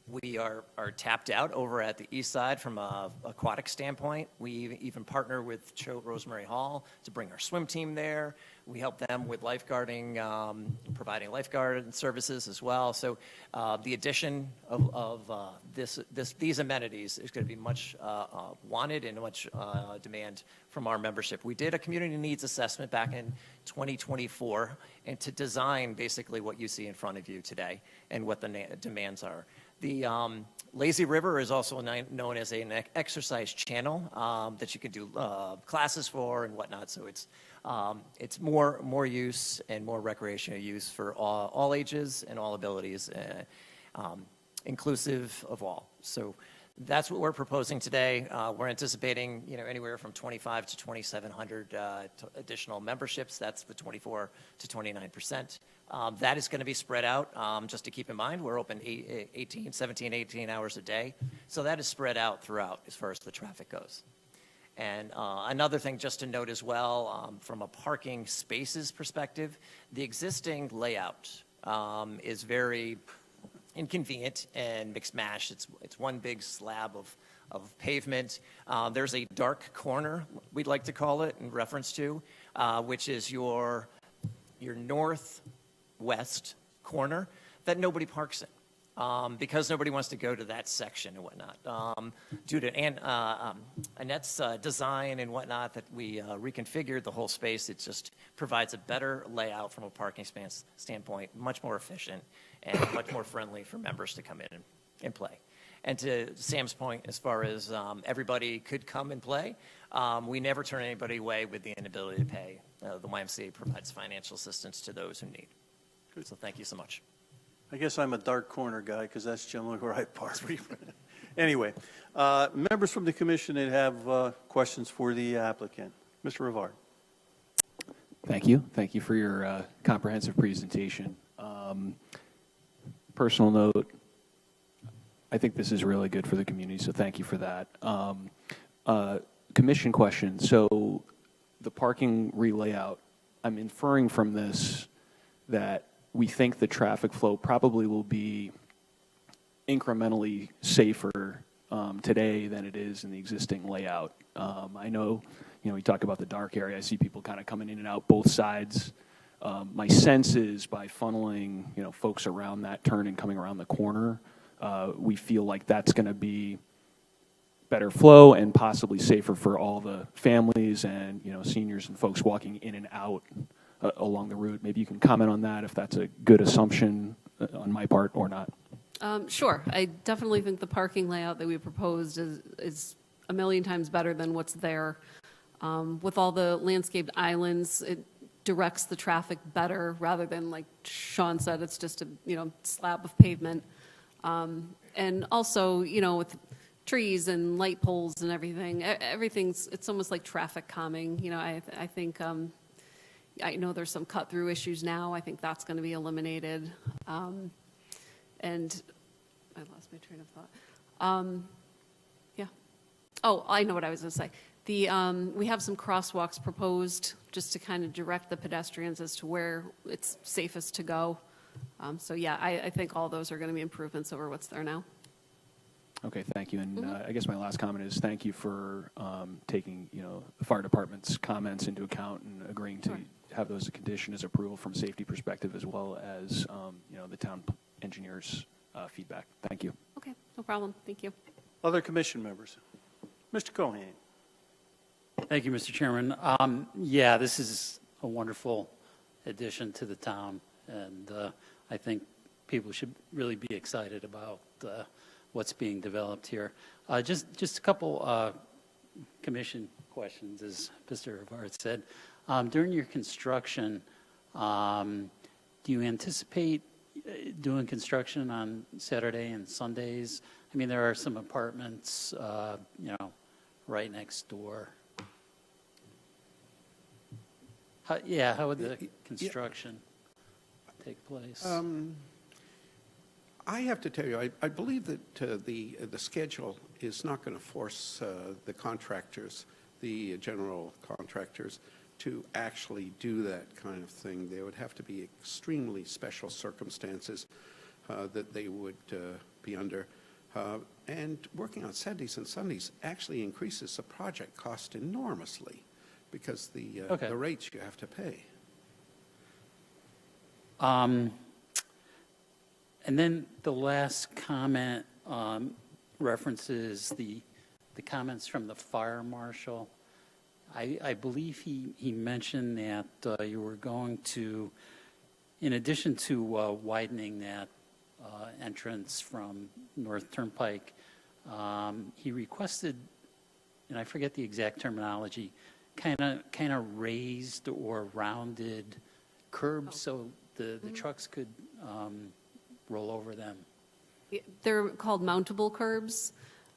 [SPEAKER 9] We are tapped out over at the east side from an aquatic standpoint. We even partner with Choate Rosemary Hall to bring our swim team there. We help them with lifeguarding, providing lifeguard services as well. So the addition of these amenities is going to be much wanted and much demand from our membership. We did a community needs assessment back in 2024 and to design basically what you see in front of you today and what the demands are. The lazy river is also known as an exercise channel that you can do classes for and whatnot. So it's more use and more recreational use for all ages and all abilities, inclusive of all. So that's what we're proposing today. We're anticipating anywhere from 25 to 2,700 additional memberships. That's the 24 to 29%. That is going to be spread out. Just to keep in mind, we're open 17, 18 hours a day. So that is spread out throughout as far as the traffic goes. And another thing just to note as well, from a parking spaces perspective, the existing layout is very inconvenient and mixed mash. It's one big slab of pavement. There's a dark corner, we'd like to call it, in reference to, which is your northwest corner that nobody parks in. Because nobody wants to go to that section and whatnot. Due to Annette's design and whatnot that we reconfigured the whole space, it just provides a better layout from a parking standpoint, much more efficient and much more friendly for members to come in and play. And to Sam's point, as far as everybody could come and play, we never turn anybody away with the inability to pay. The YMCA provides financial assistance to those who need. Good. So thank you so much.
[SPEAKER 1] I guess I'm a dark corner guy because that's generally where I park. Anyway, members from the commission that have questions for the applicant. Mr. Rivard.
[SPEAKER 4] Thank you. Thank you for your comprehensive presentation. Personal note, I think this is really good for the community, so thank you for that. Commission question. So the parking relayout, I'm inferring from this that we think the traffic flow probably will be incrementally safer today than it is in the existing layout. I know, we talk about the dark area. I see people kind of coming in and out both sides. My sense is by funneling, folks around that turn and coming around the corner, we feel like that's going to be better flow and possibly safer for all the families and, seniors and folks walking in and out along the route. Maybe you can comment on that, if that's a good assumption on my part or not.
[SPEAKER 10] Sure. I definitely think the parking layout that we proposed is a million times better than what's there. With all the landscaped islands, it directs the traffic better rather than, like Sean said, it's just a slab of pavement. And also, with trees and light poles and everything, it's almost like traffic calming. I think I know there's some cut-through issues now. I think that's going to be eliminated. And I lost my train of thought. Yeah. Oh, I know what I was going to say. We have some crosswalks proposed just to kind of direct the pedestrians as to where it's safest to go. So yeah, I think all those are going to be improvements over what's there now.
[SPEAKER 4] Okay, thank you. And I guess my last comment is thank you for taking, the fire department's comments into account and agreeing to have those a condition as approval from a safety perspective, as well as, the town engineer's feedback. Thank you.
[SPEAKER 10] Okay, no problem. Thank you.
[SPEAKER 1] Other commission members? Mr. Cohen?
[SPEAKER 3] Thank you, Mr. Chairman. Yeah, this is a wonderful addition to the town, and I think people should really be excited about what's being developed here. Just a couple commission questions, as Mr. Rivard said. During your construction, do you anticipate doing construction on Saturday and Sundays? I mean, there are some apartments, right next door. How would the construction take place?
[SPEAKER 11] I have to tell you, I believe that the schedule is not going to force the contractors, the general contractors, to actually do that kind of thing. There would have to be extremely special circumstances that they would be under. And working on Saturdays and Sundays actually increases the project cost enormously because the rates you have to pay.
[SPEAKER 3] And then the last comment references the comments from the fire marshal. I believe he mentioned that you were going to, in addition to widening that entrance from North Turnpike, he requested, and I forget the exact terminology, kind of raised or rounded curbs so the trucks could roll over them.
[SPEAKER 10] They're called mountable curbs,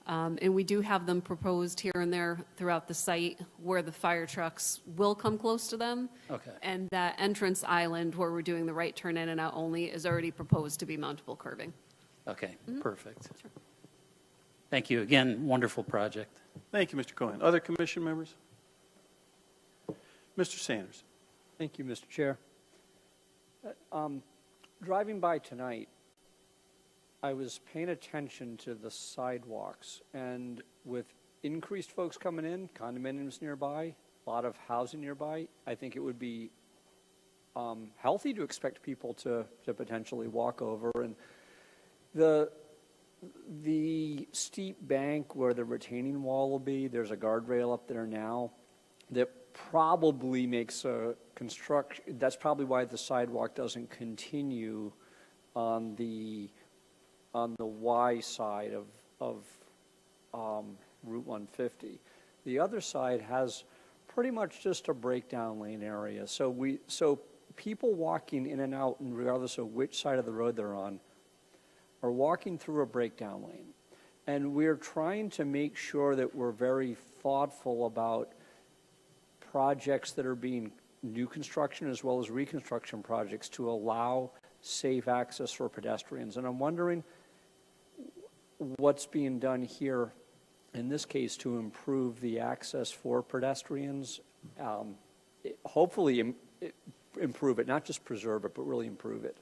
[SPEAKER 10] and we do have them proposed here and there throughout the site where the fire trucks will come close to them.
[SPEAKER 3] Okay.
[SPEAKER 10] And that entrance island where we're doing the right turn in and out only is already proposed to be mountable curbing.
[SPEAKER 3] Okay, perfect. Sure. Thank you. Again, wonderful project.
[SPEAKER 1] Thank you, Mr. Cohen. Other commission members? Mr. Sanders?
[SPEAKER 12] Thank you, Mr. Chair. Driving by tonight, I was paying attention to the sidewalks, and with increased folks coming in, condominiums nearby, a lot of housing nearby, I think it would be healthy to expect people to potentially walk over. And the steep bank where the retaining wall will be, there's a guardrail up there now that probably makes a construction, that's probably why the sidewalk doesn't continue on the Y side of Route 150. The other side has pretty much just a breakdown lane area. So people walking in and out, and regardless of which side of the road they're on, are walking through a breakdown lane. And we're trying to make sure that we're very thoughtful about projects that are being new construction as well as reconstruction projects to allow safe access for pedestrians. And I'm wondering what's being done here in this case to improve the access for pedestrians, hopefully improve it, not just preserve it, but really improve it.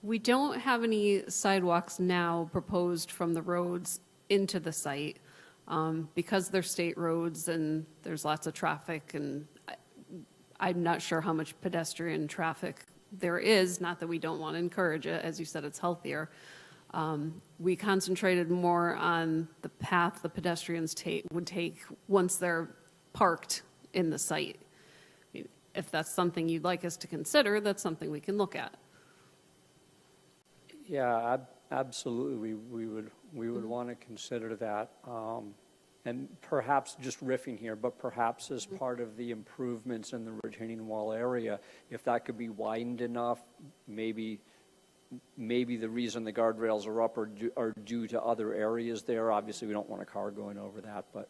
[SPEAKER 10] We don't have any sidewalks now proposed from the roads into the site because they're state roads and there's lots of traffic, and I'm not sure how much pedestrian traffic there is, not that we don't want to encourage it. As you said, it's healthier. We concentrated more on the path the pedestrians would take once they're parked in the site. I mean, if that's something you'd like us to consider, that's something we can look at.
[SPEAKER 12] Yeah, absolutely. We would want to consider that, and perhaps just riffing here, but perhaps as part of the improvements in the retaining wall area, if that could be widened enough, maybe the reason the guardrails are up are due to other areas there. Obviously, we don't want a car going over that, but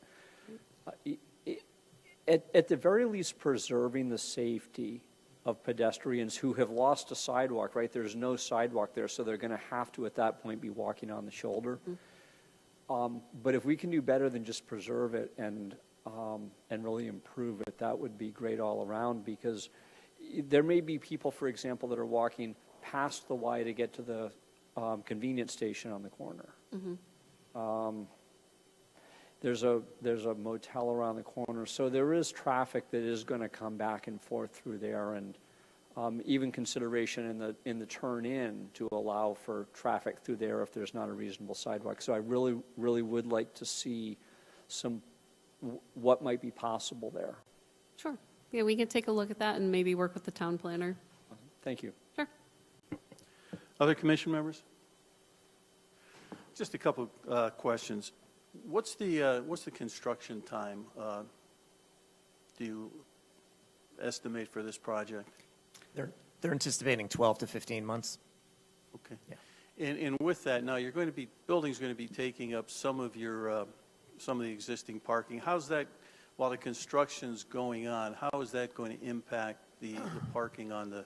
[SPEAKER 12] at the very least, preserving the safety of pedestrians who have lost a sidewalk, right? There's no sidewalk there, so they're going to have to, at that point, be walking on the shoulder. But if we can do better than just preserve it and really improve it, that would be great all around, because there may be people, for example, that are walking past the Y to get to the convenience station on the corner. There's a motel around the corner, so there is traffic that is going to come back and forth through there, and even consideration in the turn in to allow for traffic through there if there's not a reasonable sidewalk. So I really would like to see what might be possible there.
[SPEAKER 10] Sure. Yeah, we can take a look at that and maybe work with the town planner.
[SPEAKER 12] Thank you.
[SPEAKER 10] Sure.
[SPEAKER 1] Other commission members? Just a couple questions. What's the construction time do you estimate for this project?
[SPEAKER 9] They're anticipating 12 to 15 months.
[SPEAKER 1] Okay.
[SPEAKER 9] Yeah.
[SPEAKER 1] And with that, now you're going to be, building's going to be taking up some of your, some of the existing parking. How's that, while the construction's going on, how is that going to impact the parking on the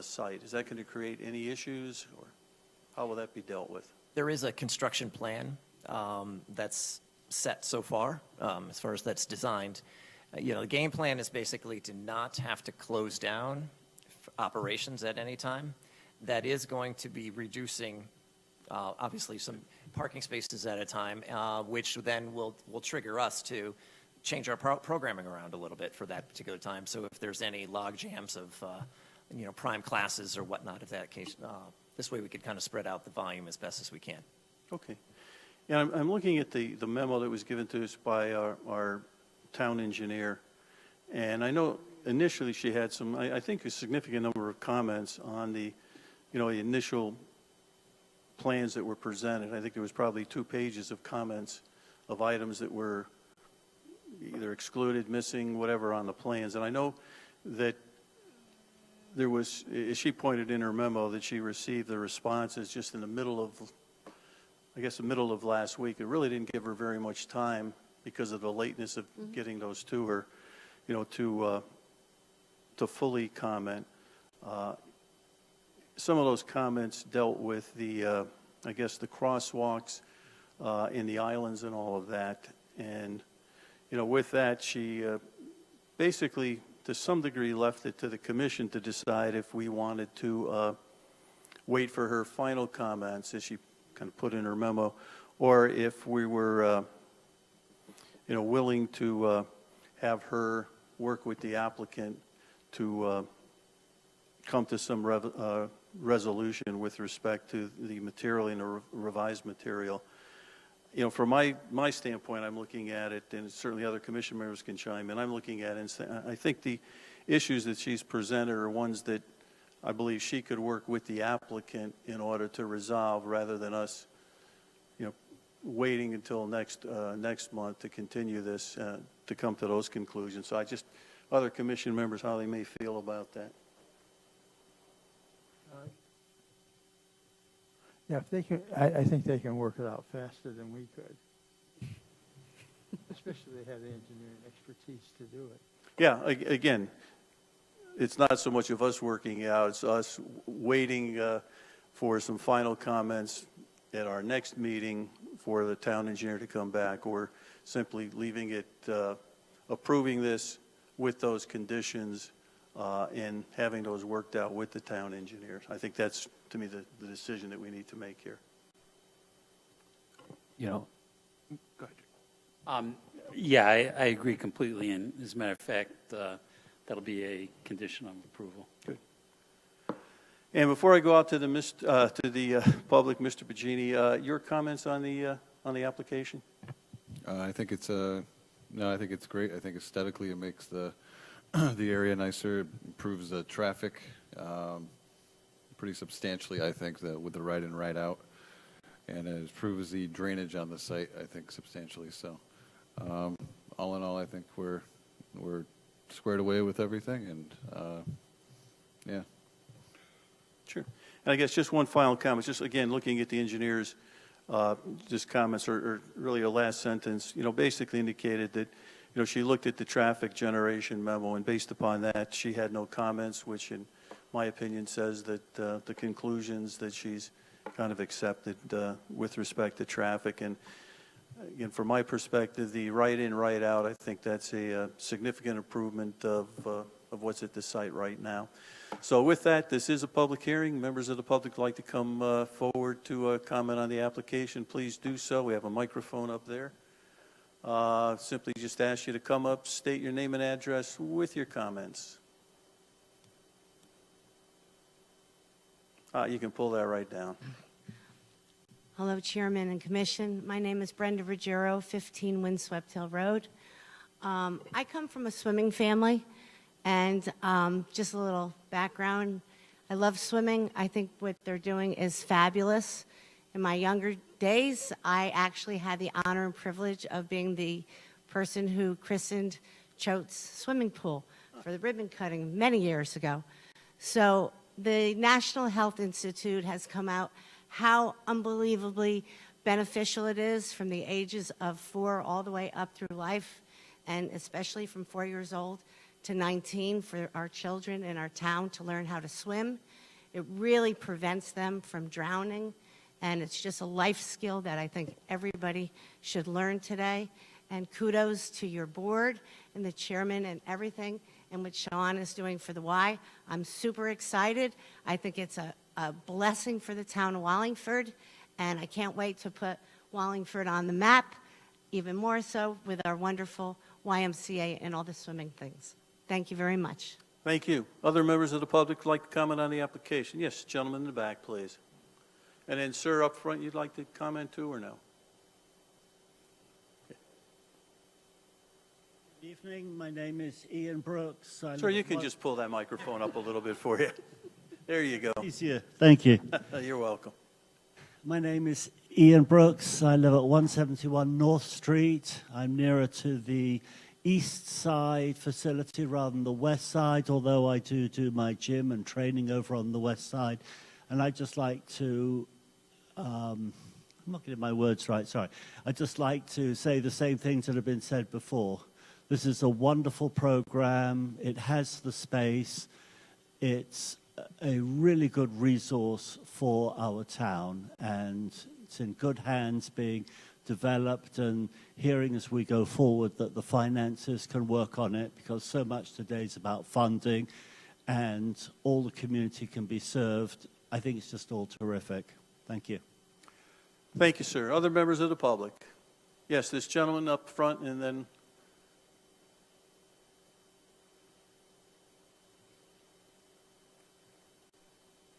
[SPEAKER 1] site? Is that going to create any issues, or how will that be dealt with?
[SPEAKER 9] There is a construction plan that's set so far, as far as that's designed. The game plan is basically to not have to close down operations at any time. That is going to be reducing, obviously, some parking spaces at a time, which then will trigger us to change our programming around a little bit for that particular time. So if there's any log jams of, prime classes or whatnot, if that case, this way we could kind of spread out the volume as best as we can.
[SPEAKER 1] Okay. Yeah, I'm looking at the memo that was given to us by our town engineer, and I know initially she had some, I think, a significant number of comments on the initial plans that were presented. I think there was probably 2 pages of comments of items that were either excluded, missing, whatever on the plans. And I know that there was, as she pointed in her memo, that she received the responses just in the middle of last week. It really didn't give her very much time because of the lateness of getting those to her, to fully comment. Some of those comments dealt with the, the crosswalks in the islands and all of that. And, with that, she basically, to some degree, left it to the commission to decide if we wanted to wait for her final comments, as she kind of put in her memo, or if we were, willing to have her work with the applicant to come to some resolution with respect to the material and the revised material. From my standpoint, I'm looking at it, and certainly other commission members can chime in. I'm looking at it and saying, I think the issues that she's presented are ones that I believe she could work with the applicant in order to resolve, rather than us, waiting until next month to continue this, to come to those conclusions. So other commission members, how they may feel about that.
[SPEAKER 2] Yeah, if they can, I think they can work it out faster than we could. Especially if they have the engineering expertise to do it.
[SPEAKER 1] Yeah, again, it's not so much of us working it out, it's us waiting for some final comments at our next meeting for the town engineer to come back, or simply leaving it, approving this with those conditions and having those worked out with the town engineers. I think that's, to me, the decision that we need to make here.
[SPEAKER 3] Go ahead. Yeah, I agree completely, and as a matter of fact, that'll be a condition of approval.
[SPEAKER 1] Good. And before I go out to the public, Mr. Pagini, your comments on the application?
[SPEAKER 8] I think it's I think it's great. I think aesthetically it makes the area nicer. It improves the traffic pretty substantially, I think, with the right in, right out, and it improves the drainage on the site, I think, substantially. So, all in all, I think we're squared away with everything, and yeah.
[SPEAKER 1] Sure. And I guess just one final comment, just again, looking at the engineer's just comments, or really a last sentence, basically indicated that, she looked at the traffic generation memo, and based upon that, she had no comments, which in my opinion says that the conclusions that she's kind of accepted with respect to traffic. And again, from my perspective, the right in, right out, I think that's a significant improvement of what's at the site right now. So with that, this is a public hearing. Members of the public would like to come forward to comment on the application. Please do so. We have a microphone up there. Simply just ask you to come up, state your name and address with your comments. You can pull that right down.
[SPEAKER 13] Hello, Chairman and Commission. My name is Brenda Ruggiero, 15 Windswept Hill Road. I come from a swimming family, and just a little background. I love swimming. I think what they're doing is fabulous. In my younger days, I actually had the honor and privilege of being the person who christened Choate's swimming pool for the ribbon cutting many years ago. So the National Health Institute has come out how unbelievably beneficial it is from the ages of 4 all the way up through life, and especially from 4 years old to 19 for our children in our town to learn how to swim. It really prevents them from drowning, and it's just a life skill that I think everybody should learn today. And kudos to your board and the chairman and everything, and what Sean is doing for the Y. I'm super excited. I think it's a blessing for the town of Wallingford, and I can't wait to put Wallingford on the map, even more so with our wonderful YMCA and all the swimming things. Thank you very much.
[SPEAKER 1] Thank you. Other members of the public would like to comment on the application? Yes, gentleman in the back, please. And then, sir, up front, you'd like to comment too, or no?
[SPEAKER 14] Good evening. My name is Ian Brooks.
[SPEAKER 1] Sir, you can just pull that microphone up a little bit for you. There you go.
[SPEAKER 14] Easier. Thank you.
[SPEAKER 1] You're welcome.
[SPEAKER 14] My name is Ian Brooks. I live at 171 North Street. I'm nearer to the east side facility rather than the west side, although I do my gym and training over on the west side. And I'd just like to, I'm not getting my words right, sorry. I'd just like to say the same things that have been said before. This is a wonderful program. It has the space. It's a really good resource for our town, and it's in good hands being developed, and hearing as we go forward that the finances can work on it, because so much today is about funding and all the community can be served. I think it's just all terrific. Thank you.
[SPEAKER 1] Thank you, sir. Other members of the public? Yes, this gentleman up front, and then...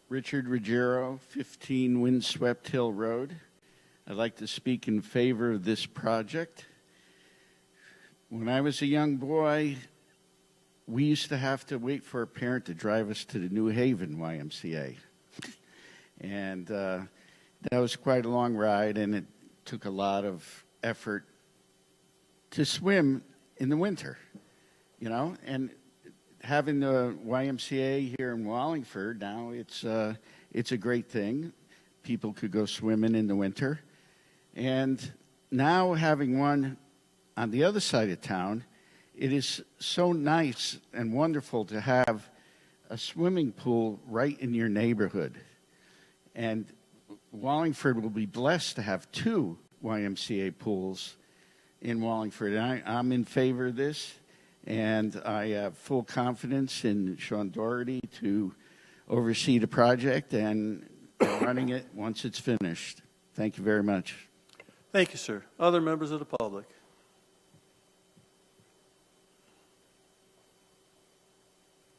[SPEAKER 15] Richard Ruggiero, 15 Windswept Hill Road. I'd like to speak in favor of this project. When I was a young boy, we used to have to wait for a parent to drive us to the New Haven YMCA. And that was quite a long ride, and it took a lot of effort to swim in the winter, you know, and having the YMCA here in Wallingford now, it's a great thing. People could go swimming in the winter. And now having one on the other side of town, it is so nice and wonderful to have a swimming pool right in your neighborhood. And Wallingford will be blessed to have 2 YMCA pools in Wallingford. And I'm in favor of this. And I have full confidence in Sean Doherty to oversee the project and running it once it's finished. Thank you very much.
[SPEAKER 1] Thank you, sir. Other members of the public?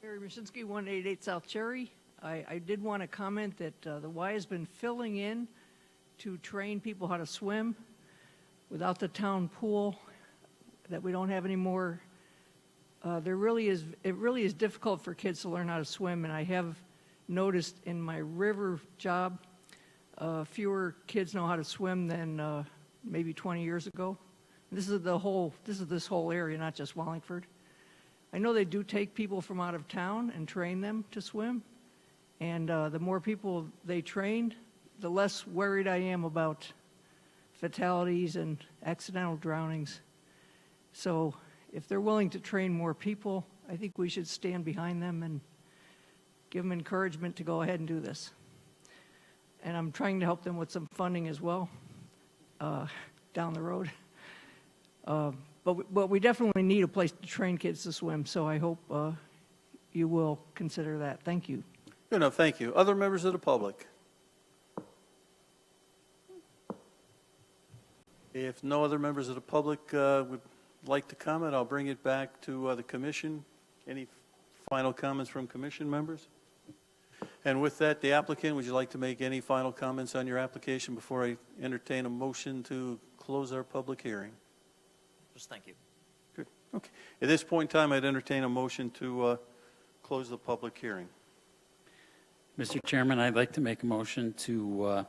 [SPEAKER 16] Mary Masinski, 188 South Cherry. I did want to comment that the Y has been filling in to train people how to swim. Without the town pool that we don't have anymore, it really is difficult for kids to learn how to swim, and I have noticed in my river job, fewer kids know how to swim than maybe 20 years ago. This is this whole area, not just Wallingford. I know they do take people from out of town and train them to swim, and the more people they train, the less worried I am about fatalities and accidental drownings. So if they're willing to train more people, I think we should stand behind them and give them encouragement to go ahead and do this. And I'm trying to help them with some funding as well. down the road. But we definitely need a place to train kids to swim, so I hope you will consider that. Thank you.
[SPEAKER 1] Good enough, thank you. Other members of the public? If no other members of the public would like to comment, I'll bring it back to the commission. Any final comments from commission members? And with that, the applicant, would you like to make any final comments on your application before I entertain a motion to close our public hearing?
[SPEAKER 9] Just thank you.
[SPEAKER 1] Good, okay. At this point in time, I'd entertain a motion to close the public hearing.
[SPEAKER 3] Mr. Chairman, I'd like to make a motion to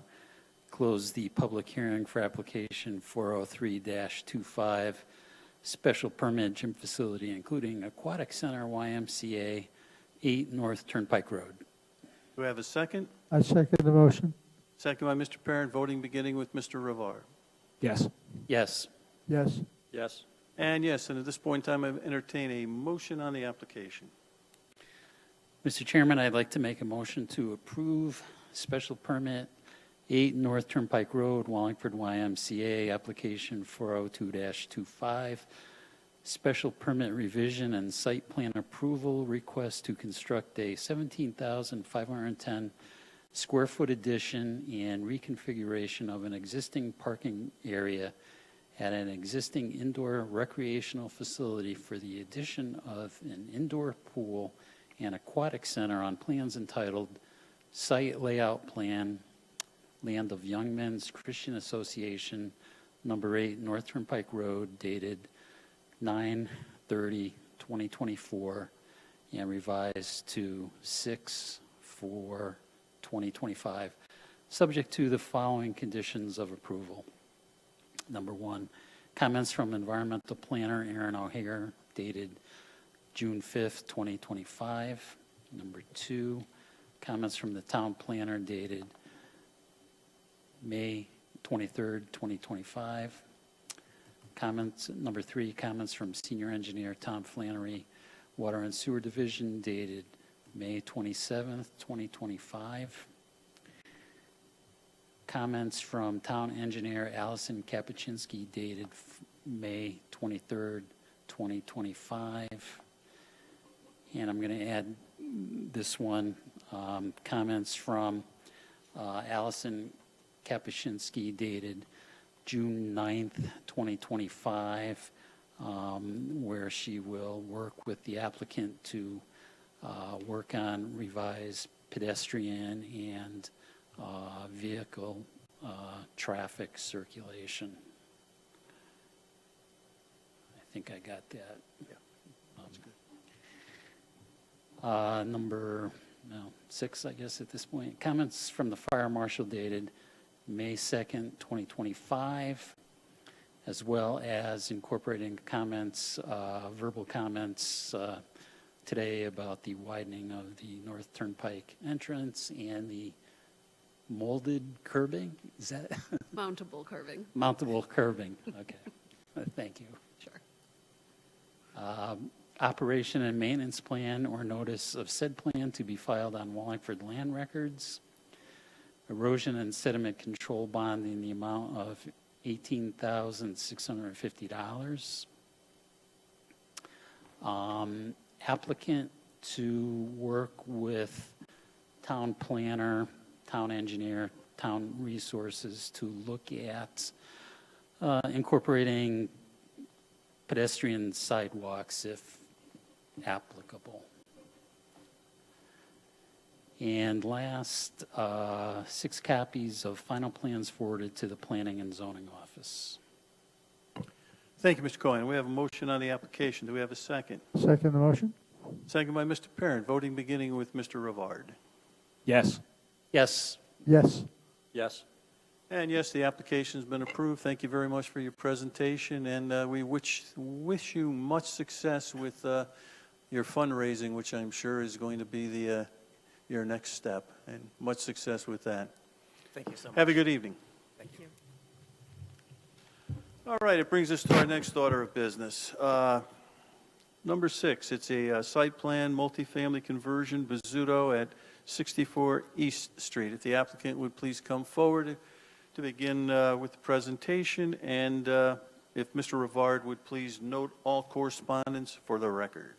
[SPEAKER 3] close the public hearing for application 403-25, special permit gym facility, including Aquatic Center, YMCA, 8 North Turnpike Road.
[SPEAKER 1] Do we have a second?
[SPEAKER 2] I second the motion.
[SPEAKER 1] Second by Mr. Parent, voting beginning with Mr. Rivard.
[SPEAKER 4] Yes.
[SPEAKER 3] Yes.
[SPEAKER 2] Yes.
[SPEAKER 6] Yes.
[SPEAKER 1] And yes, and at this point in time, I entertain a motion on the application.
[SPEAKER 3] Mr. Chairman, I'd like to make a motion to approve special permit 8 North Turnpike Road, Wallingford, YMCA, application 402-25, special permit revision and site plan approval request to construct a 17,510 square foot addition and reconfiguration of an existing parking area at an existing indoor recreational facility for the addition of an indoor pool and aquatic center on plans entitled Site Layout Plan, Land of Young Men's Christian Association, number 8 North Turnpike Road, dated 9/30/2024, and revised to 6/4/2025, subject to the following conditions of approval. Number 1, comments from environmental planner Aaron O'Hare, dated June 5th, 2025. Number 2, comments from the town planner, dated May 23rd, 2025. Comments, number 3, comments from senior engineer Tom Flannery, Water and Sewer Division, dated May 27th, 2025. Comments from town engineer Allison Kapuscinski, dated May 23rd, 2025. And I'm going to add this one, comments from Allison Kapuscinski, dated June 9th, 2025, where she will work with the applicant to work on revised pedestrian and vehicle traffic circulation. I think I got that.
[SPEAKER 1] Yeah, that's good.
[SPEAKER 3] Number 6, I guess, at this point. Comments from the fire marshal, dated May 2nd, 2025, as well as incorporating comments, verbal comments today about the widening of the North Turnpike entrance and the molded curbing. Is that?
[SPEAKER 10] Mountable curving.
[SPEAKER 3] Mountable curbing. Okay. Thank you.
[SPEAKER 10] Sure.
[SPEAKER 3] Operation and maintenance plan or notice of said plan to be filed on Wallingford land records. Erosion and sediment control bond in the amount of $18,650. Applicant to work with town planner, town engineer, town resources to look at incorporating pedestrian sidewalks if applicable. And last, 6 copies of final plans forwarded to the Planning and Zoning Office.
[SPEAKER 1] Thank you, Mr. Cohen. We have a motion on the application. Do we have a second?
[SPEAKER 2] Second the motion.
[SPEAKER 1] Second by Mr. Parent, voting beginning with Mr. Rivard.
[SPEAKER 4] Yes.
[SPEAKER 3] Yes.
[SPEAKER 2] Yes.
[SPEAKER 6] Yes.
[SPEAKER 1] And yes, the application's been approved. Thank you very much for your presentation, and we wish you much success with your fundraising, which I'm sure is going to be your next step, and much success with that.
[SPEAKER 9] Thank you so much.
[SPEAKER 1] Have a good evening.
[SPEAKER 9] Thank you.
[SPEAKER 1] All right, it brings us to our next order of business. Number 6, it's a site plan multifamily conversion, Busillo at 64 East Street. If the applicant would please come forward to begin with the presentation, and if Mr. Rivard would please note all correspondence for the record.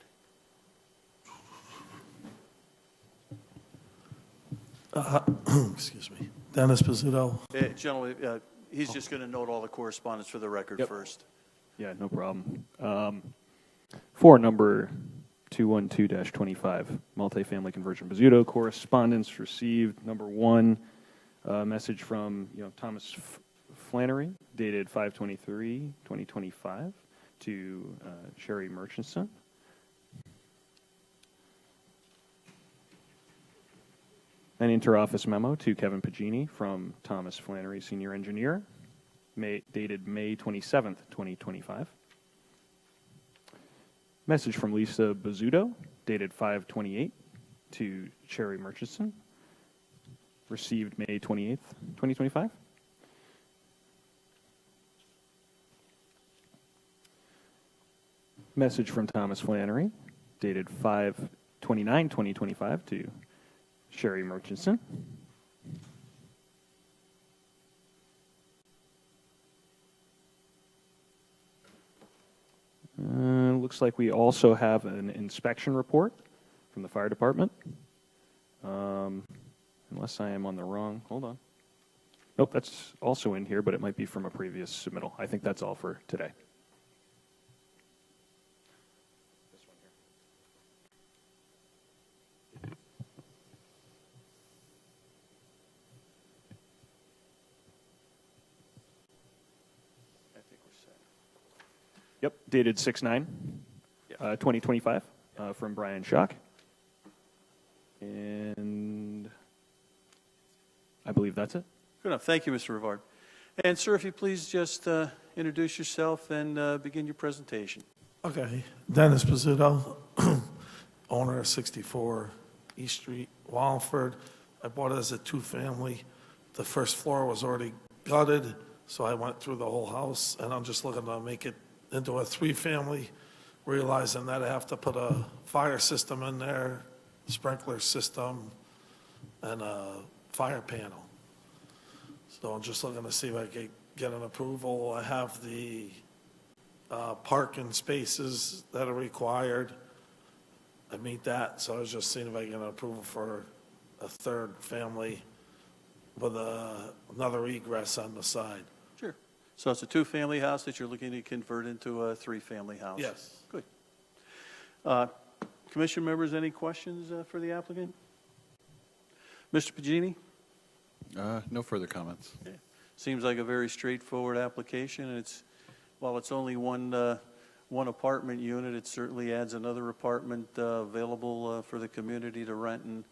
[SPEAKER 17] Excuse me. Dennis Busillo.
[SPEAKER 1] Gentlemen, he's just going to note all the correspondence for the record first.
[SPEAKER 4] Yeah, no problem. For number 212-25, multifamily conversion Busillo, correspondence received. Number one, message from Thomas Flannery, dated 5/23/2025, to Sherry Murchison. An interoffice memo to Kevin Pagini from Thomas Flannery, senior engineer, dated May 27th, 2025. Message from Lisa Bizzuto, dated 5/28, to Sherry Murchison, received May 28th, 2025. Message from Thomas Flannery, dated 5/29/2025, to Sherry Murchison. Looks like we also have an inspection report from the fire department. Unless I am on the wrong, hold on. Nope, that's also in here, but it might be from a previous submittal. I think that's all for today. Yep, dated 6/9/2025, from Brian Schott. And I believe that's it.
[SPEAKER 1] Good enough. Thank you, Mr. Rivard. And sir, if you please just introduce yourself and begin your presentation.
[SPEAKER 17] Okay. Dennis Busillo, owner of 64 East Street, Wallingford. I bought it as a two-family. The first floor was already gutted, so I went through the whole house, and I'm just looking to make it into a three-family, realizing that I have to put a fire system in there, sprinkler system, and a fire panel. So I'm just looking to see if I can get an approval. I have the parking spaces that are required. I meet that, so I was just seeing if I can get an approval for a third family with another egress on the side.
[SPEAKER 1] Sure. So it's a two-family house that you're looking to convert into a three-family house?
[SPEAKER 17] Yes.
[SPEAKER 1] Good. Commission members, any questions for the applicant? Mr. Pagini?
[SPEAKER 8] No further comments.
[SPEAKER 1] Okay. Seems like a very straightforward application, and while it's only one apartment unit, it certainly adds another apartment available for the community to rent. And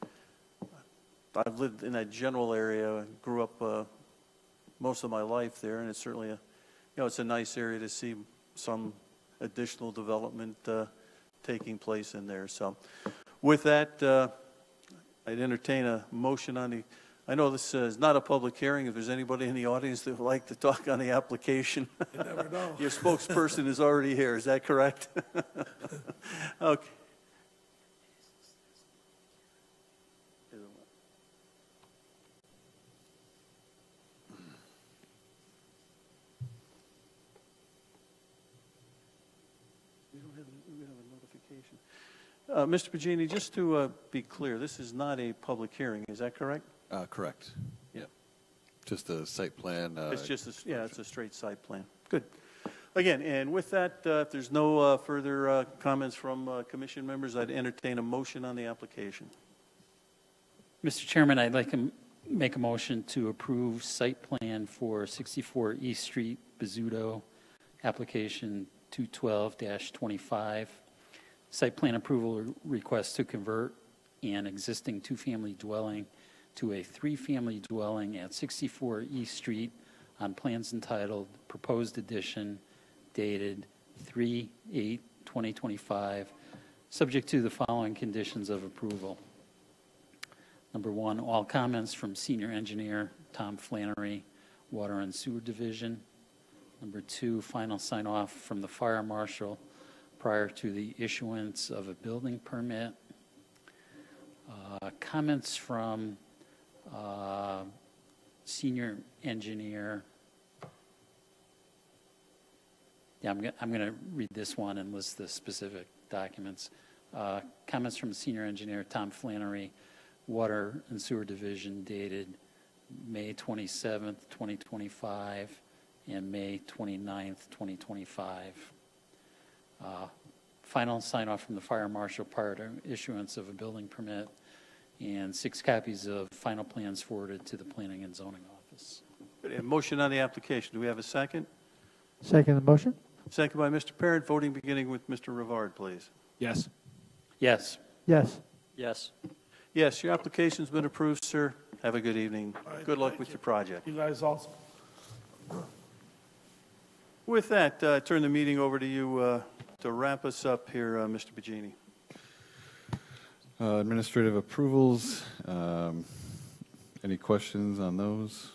[SPEAKER 1] I've lived in that general area and grew up most of my life there, and it's certainly it's a nice area to see some additional development taking place in there. So with that, I'd entertain a motion on the, I know this is not a public hearing. If there's anybody in the audience that would like to talk on the application,
[SPEAKER 17] You never know.
[SPEAKER 1] your spokesperson is already here. Is that correct? Okay. Mr. Pagini, just to be clear, this is not a public hearing, is that correct?
[SPEAKER 8] Correct. Yep. Just a site plan.
[SPEAKER 1] It's just, it's a straight site plan. Good. Again, and with that, if there's no further comments from commission members, I'd entertain a motion on the application.
[SPEAKER 3] Mr. Chairman, I'd like to make a motion to approve site plan for 64 East Street, Bizzuto, application 212-25. Site plan approval request to convert an existing two-family dwelling to a three-family dwelling at 64 East Street on plans entitled Proposed Addition, dated 3/8/2025, subject to the following conditions of approval. Number one, all comments from Senior Engineer Tom Flannery, Water and Sewer Division. Number two, final sign-off from the Fire Marshal prior to the issuance of a building permit. Comments from senior engineer. Yeah, I'm going to read this one and list the specific documents. Comments from senior engineer Tom Flannery, Water and Sewer Division, dated May 27th, 2025, and May 29th, 2025. Final sign-off from the fire marshal prior to issuance of a building permit, and 6 copies of final plans forwarded to the Planning and Zoning Office.
[SPEAKER 1] A motion on the application. Do we have a second?
[SPEAKER 2] Second the motion?
[SPEAKER 1] Second by Mr. Parent. Voting beginning with Mr. Rivard, please.
[SPEAKER 4] Yes.
[SPEAKER 3] Yes.
[SPEAKER 2] Yes.
[SPEAKER 12] Yes.
[SPEAKER 1] Yes, your application's been approved, sir. Have a good evening.
[SPEAKER 17] right,
[SPEAKER 1] Good luck
[SPEAKER 17] thank
[SPEAKER 1] with
[SPEAKER 17] you.
[SPEAKER 1] your project.
[SPEAKER 17] You guys also.
[SPEAKER 1] With that, I turn the meeting over to you to wrap us up here, Mr. Bajini.
[SPEAKER 8] Administrative approvals, any questions on those?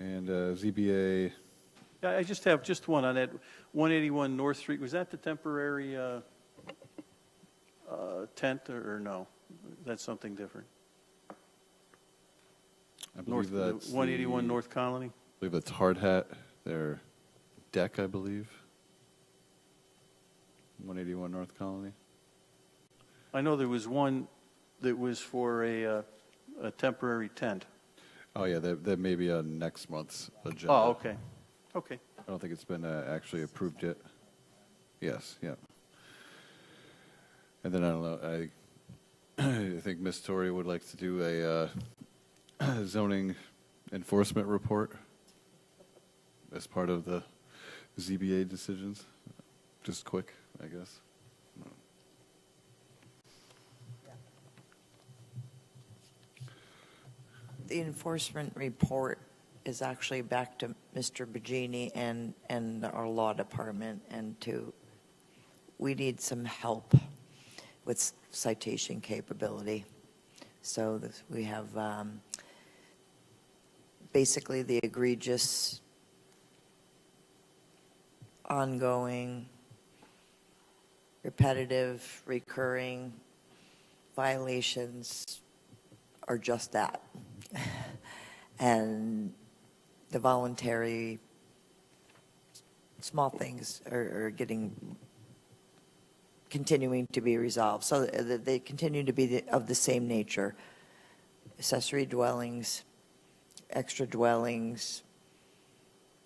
[SPEAKER 8] And ZBA,
[SPEAKER 1] Yeah, I just have just one on that 181 North Street. Was that the temporary tent or no? That's something different.
[SPEAKER 8] I believe that's
[SPEAKER 1] 181
[SPEAKER 8] the-
[SPEAKER 1] North Colony?
[SPEAKER 8] I believe that's Hard Hat, their deck, I believe. 181 North Colony.
[SPEAKER 1] I know there was one that was for a temporary tent.
[SPEAKER 8] Oh, yeah, that may be on next month's agenda.
[SPEAKER 1] Oh, okay. Okay.
[SPEAKER 8] I don't think it's been actually approved yet. Yes, yeah. And then I don't know, I think Ms. Torrey would like to do a zoning enforcement report as part of the ZBA decisions. Just quick, I guess.
[SPEAKER 5] The enforcement report is actually back to Mr. Bajini and our law department, and we need some help with citation capability. So we have basically the egregious, ongoing, repetitive, recurring violations are just that. And the voluntary small things are continuing to be resolved. So they continue to be of the same nature. Accessory dwellings, extra dwellings,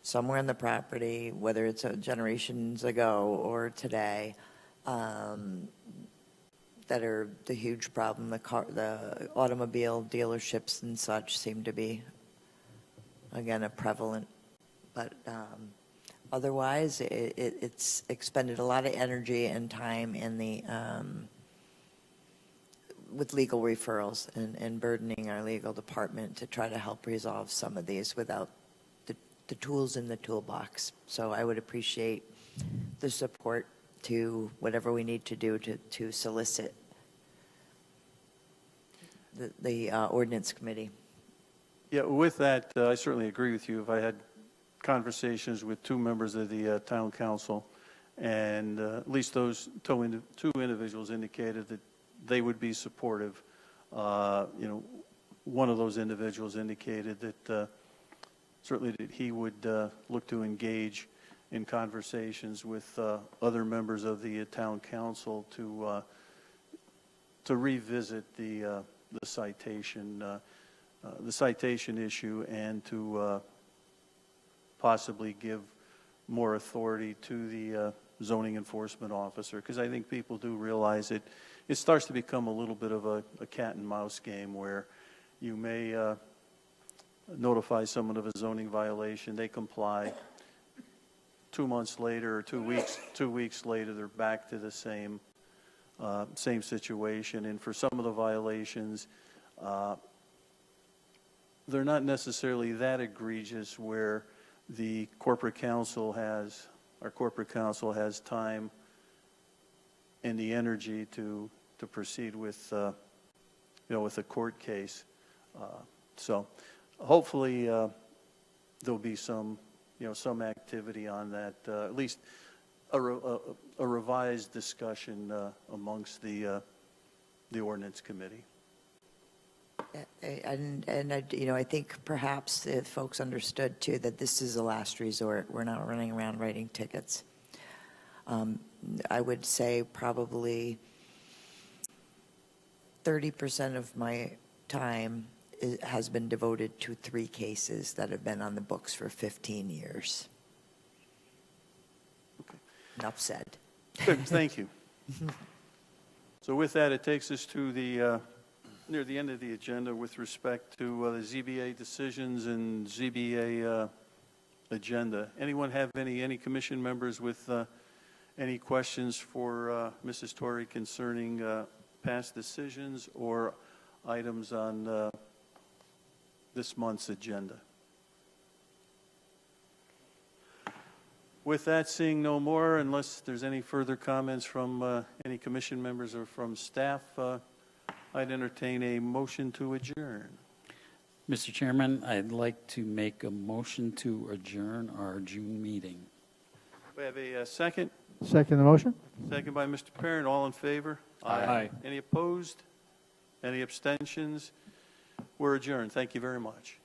[SPEAKER 5] somewhere on the property, whether it's generations ago or today, that are the huge problem. The automobile dealerships and such seem to be, again, a prevalent, but otherwise it's expended a lot of energy and time in the with legal referrals and burdening our legal department to try to help resolve some of these without the tools in the toolbox. So I would appreciate the support to whatever we need to do to solicit the ordinance committee.
[SPEAKER 1] Yeah, with that, I certainly agree with you. If I had conversations with 2 members of the town council, and at least those 2 individuals indicated that they would be supportive. One of those individuals indicated that certainly that he would look to engage in conversations with other members of the town council to revisit the citation issue, and to possibly give more authority to the zoning enforcement officer, because I think people do realize it starts to become a little bit of a cat and mouse game where you may notify someone of a zoning violation, they comply. 2 months later or 2 weeks later, they're back to the same situation. And for some of the violations, they're not necessarily that egregious where the corporate counsel has time and the energy to proceed with with a court case. So hopefully there'll be some activity on that, at least a revised discussion amongst the ordinance committee.
[SPEAKER 5] I think perhaps if folks understood too that this is a last resort. We're not running around writing tickets. I would say probably 30% of my time has been devoted to 3 cases that have been on the books for 15 years. Enough said.
[SPEAKER 1] Good, thank you. So with that, it takes us to the, near the end of the agenda with respect to the ZBA decisions and ZBA agenda. Anyone have any commission members with any questions for Mrs. Torrey concerning past decisions or items on this month's agenda? With that, seeing no more, unless there's any further comments from any commission members or from staff, I'd entertain a motion to adjourn.
[SPEAKER 3] Mr. Chairman, I'd like to make a motion to adjourn our June meeting.
[SPEAKER 1] We have a second.
[SPEAKER 2] Second the motion?
[SPEAKER 1] Second by Mr. Perrin. All in favor?
[SPEAKER 4] Aye.
[SPEAKER 1] Any opposed? Any abstentions? We're adjourned. Thank you very much.